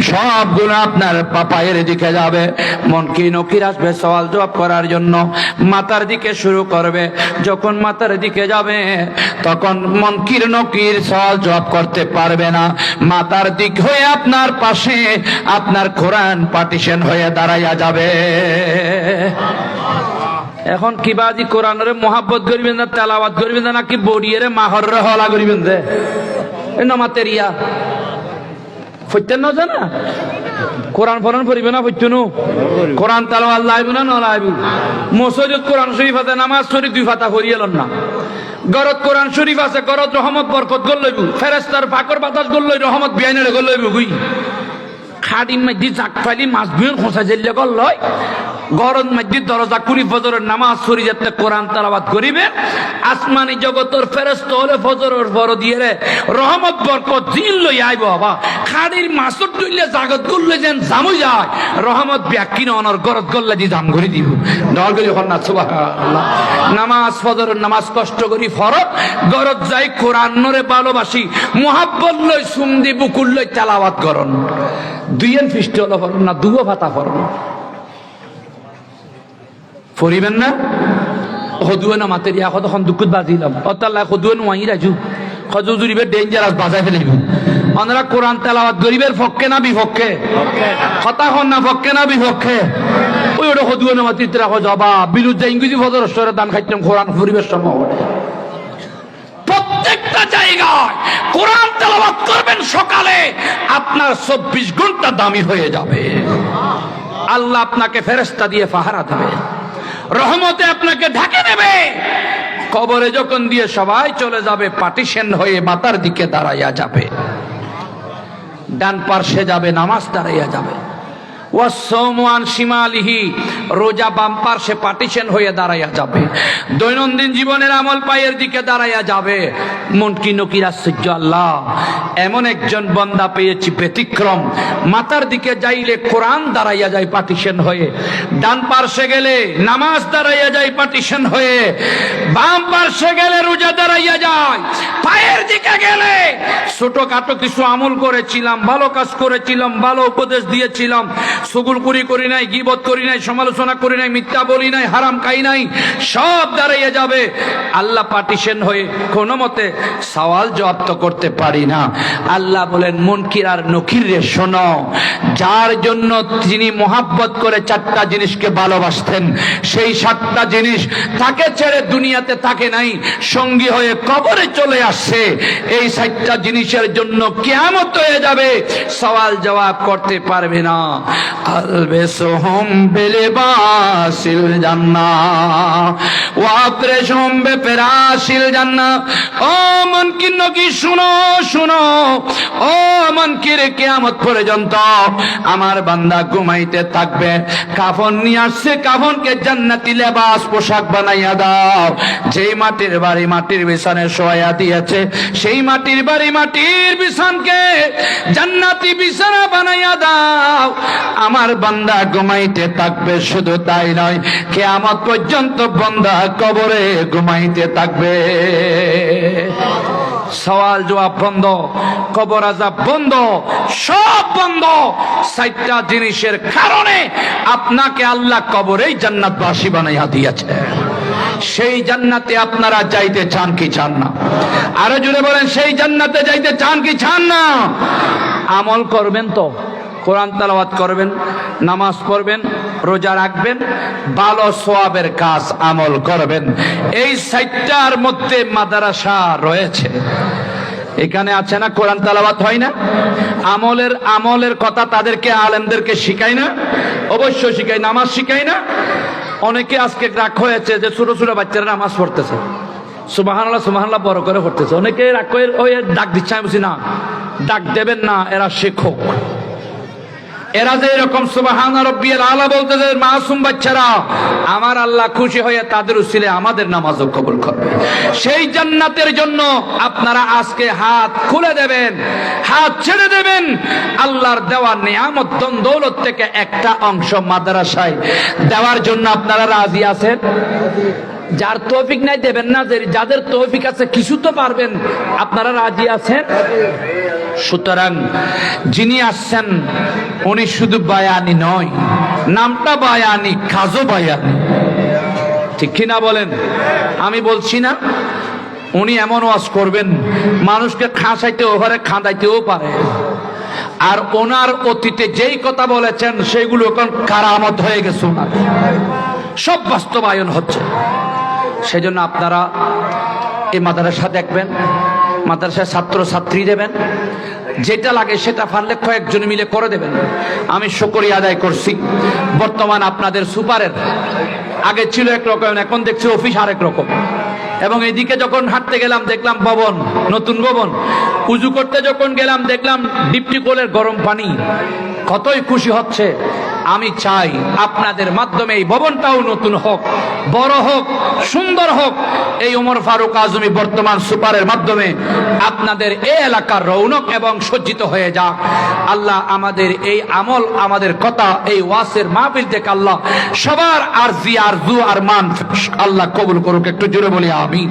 সবগুলো আপনার পায়ের দিকে যাবে। মুনকির নকির আসবে সওয়াল জবাব করার জন্য, মাথার দিকে শুরু করবে। যখন মাথার দিকে যাবে তখন মুনকির নকির সওয়াল জবাব করতে পারবে না। মাথার দিক হয়ে আপনার পাশে আপনার কোরআন পার্টিশন হয়ে দাঁড়াইয়া যাবে। এখন কিবাজি কোরআনের মোহাব্বত করিবেন না, তেলাওয়াত করিবেন না, নাকি বড়িয়ে মাহর হলা করিবেন দে নমাতেরিয়া ফইতেন না জানা কোরআন ফরন পড়িবে না ফইতুনু কোরআন তেলাওয়াত লাইব না না লাইব। মসজিদত কোরআন শরীফ আছে, নামাজ শরীফ 2 পাতা হরিয়েলন না। গরত কোরআন শরীফ আছে, গরত রহমত বরকত গল লইব, ফেরেশতার ফাকর বাতাস গল লই, রহমত বিয়াইনে গল লইব। গুই খাড়ি মাইদি জাক ফাইলি মাছ বিয়ন খোসা জেলে গল লয়। গরম মসজিদ দরজা কুড়ি ফজরের নামাজ পড়ি যাতে কোরআন তেলাওয়াত করিবে। আসমানি জগতের ফেরেশতা হলে ফজরের পর দিয়ে রে রহমত বরকত দিন লই আইব। বাবা খাড়ির মাছর তুইলে জাগত করলে যেন জামু যায়, রহমত ব্যাকিন অনর গরত গল্লা দি জাম করে দিব। দল গলি হন্না সুবহানাল্লাহ। নামাজ ফজরের নামাজ কষ্ট করি ফরজ, গরত যাই কোরআন নরে ভালোবাসি, মুহাব্বত লই সুমদি বুকুল লই তেলাওয়াত করন। দুইয়েন ফিস্ট হলো ফরন না, দুও ভাতা ফরন ফরিবেন না। হদুয়ে না মাতেরিয়া কতক্ষণ দুঃখত বাজিলাম অতাল্লাহ হদুয়ে নোয়াই রাজু হজুজুরিবে ডেঞ্জারাস বাজাই ফেলিব। আমরা কোরআন তেলাওয়াত গরিবের পক্ষে না বিপক্ষে? কথা হন না, পক্ষে না বিপক্ষে? ওই ওটা হদুয়ে না মাতিরা হজবা বিরুদ্ধে ইংরেজি ফজর সরে দান খাইতাম কোরআন পরিবেশ সম্ভব। প্রত্যেকটা জায়গায় কোরআন তেলাওয়াত করবেন সকালে, আপনার 24 ঘন্টা দামি হয়ে যাবে। আল্লাহ আপনাকে ফেরেশতা দিয়ে পাহারা দেবে, রহমতে আপনাকে ঢাকে নেবে। কবরে যখন দিয়ে সবাই চলে যাবে, পার্টিশন হয়ে মাথার দিকে দাঁড়াইয়া যাবে, ডান পার্শ্বে যাবে, নামাজ দাঁড়াইয়া যাবে। ওয়াসসাওমু আন শিমালিহি, রোজা বাম পার্শ্বে পার্টিশন হয়ে দাঁড়াইয়া যাবে। দৈনন্দিন জীবনের আমল পায়ের দিকে দাঁড়াইয়া যাবে। মুনকির নকির আশ্চর্য, আল্লাহ এমন একজন বান্দা পেয়েছি ব্যতিক্রম। মাথার দিকে যাইলে কোরআন দাঁড়াইয়া যায় পার্টিশন হয়ে, ডান পার্শ্বে গেলে নামাজ দাঁড়াইয়া যায় পার্টিশন হয়ে, বাম পার্শ্বে গেলে রোজা দাঁড়াইয়া যায়, পায়ের দিকে গেলে ছোটখাটো কিছু আমল করেছিলাম, ভালো কাজ করেছিলাম, ভালো উপদেশ দিয়েছিলাম, সুগুলকুরি করি নাই, গীবত করি নাই, সমালোচনা করি নাই, মিথ্যা বলি নাই, হারাম খাই নাই, সব দাঁড়াইয়া যাবে। আল্লাহ পার্টিশন হয়ে কোনো মতে সওয়াল জবাব তো করতে পারি না। আল্লাহ বলেন মুনকির আর নকির রে শোনো, যার জন্য তিনি মোহাব্বত করে 4টা জিনিসকে ভালোবাসতেন, সেই 7টা জিনিস তাকে ছেড়ে দুনিয়াতে থাকে নাই, সঙ্গী হয়ে কবরে চলে আসছে। এই 7টা জিনিসের জন্য কিয়ামত হয়ে যাবে, সওয়াল জবাব করতে পারবে না। আলবেসুহুম বিলিবাসিল জান্নাহ ওয়া আফরিশুহুম বিফিরাশিল জান্নাহ। ও মুনকির নকির শুনো শুনো, ও মুনকির, কিয়ামত পর্যন্ত আমার বান্দা ঘুমাইতে থাকবে, কাফন নিয়ে আসছে, কাফনকে জান্নাতি লেবাস পোশাক বানাইয়া দাও। যেই মাটির বাড়ি মাটির বিছানে শোয়া দিয়েছে, সেই মাটির বাড়ি মাটির বিছানকে জান্নাতি বিছানা বানাইয়া দাও। আমার বান্দা ঘুমাইতে থাকবে, শুধু তাই নয়, কিয়ামত পর্যন্ত বান্দা কবরে ঘুমাইতে থাকবে। সওয়াল জবাব বন্ধ, কবর আযাব বন্ধ, সব বন্ধ। 7টা জিনিসের কারণে আপনাকে আল্লাহ কবরেই জান্নাতবাসী বানাইয়া দিয়েছে। সেই জান্নাতে আপনারা যাইতে চান কি চান না? আরো জোরে বলেন, সেই জান্নাতে যাইতে চান কি চান না? আমল করবেন তো, কোরআন তেলাওয়াত করবেন, নামাজ পড়বেন, রোজা রাখবেন, ভালো সওয়াবের কাজ আমল করবেন। এই 7টার মধ্যে মাদ্রাসা রয়েছে। এখানে আছে না, কোরআন তেলাওয়াত হয় না? আমলের কথা তাদেরকে আলেমদেরকে শিখাই না? অবশ্যই শিখাই। নামাজ শিখাই না? অনেকে আজকে রাগ হয়েছে যে ছোট ছোট বাচ্চারা নামাজ পড়তেছে, সুবহানাল্লাহ সুবহানাল্লাহ বড় করে পড়তেছে। অনেকে রাগ করে ওই ডাক দিচ্ছে, আমি বলছি না, ডাক দেবেন না, এরা শিক্ষক। এরা যে এরকম সুবহান রাব্বিয়াল আলা বলতেছে মাসুম বাচ্চারা, আমার আল্লাহ খুশি হয়ে তাদের উসিলে আমাদের নামাজও কবুল করবে। সেই জান্নাতের জন্য আপনারা আজকে হাত খুলে দেবেন, হাত ছেড়ে দেবেন। আল্লাহর দেওয়া নিয়ামত ধন দৌলত থেকে একটা অংশ মাদ্রাসায় দেওয়ার জন্য আপনারা রাজি আছেন? যার তৌফিক নাই দেবেন না, যাদের তৌফিক আছে কিছু তো পারবেন, আপনারা রাজি আছেন? সুতরাং যিনি আসছেন উনি শুধু বায়ানি নয়, নামটা বায়ানি, কাজও বায়ানি, ঠিক কিনা বলেন? আমি বলছি না উনি এমন ওয়াজ করবেন মানুষকে খাসাইতে ওভারে খাঁদাইতেও পারে। আর ওনার অতীতে যেই কথা বলেছেন সেগুলো এখন কারামত হয়ে গেছে, ওনার সব বাস্তবায়ন হচ্ছে। সেজন্য আপনারা এই মাদ্রাসা দেখবেন, মাদ্রাসায় ছাত্র ছাত্রী দেবেন, যেটা লাগে সেটা পারলে কয়েকজন মিলে করে দেবেন। আমি শুকরিয়া আদায় করছি। বর্তমান আপনাদের সুপারের আগে ছিল একরকম, এখন দেখছি অফিস আরেক রকম। এবং এদিকে যখন হাঁটতে গেলাম দেখলাম ভবন, নতুন ভবন। উজু করতে যখন গেলাম দেখলাম ডিপটি কলের গরম পানি। কতই খুশি হচ্ছে। আমি চাই আপনাদের মাধ্যমে এই ভবনটাও নতুন হোক, বড় হোক, সুন্দর হোক। এই ওমর ফারুক আজমি বর্তমান সুপারের মাধ্যমে আপনাদের এই এলাকার রৌনক এবং সজ্জিত হয়ে যাক। আল্লাহ আমাদের এই আমল, আমাদের কথা, এই ওয়াসের মাহফিল থেকে আল্লাহ সবার আরজি, আরজু আর মান আল্লাহ কবুল করুক। একটু জোরে বলি আমিন।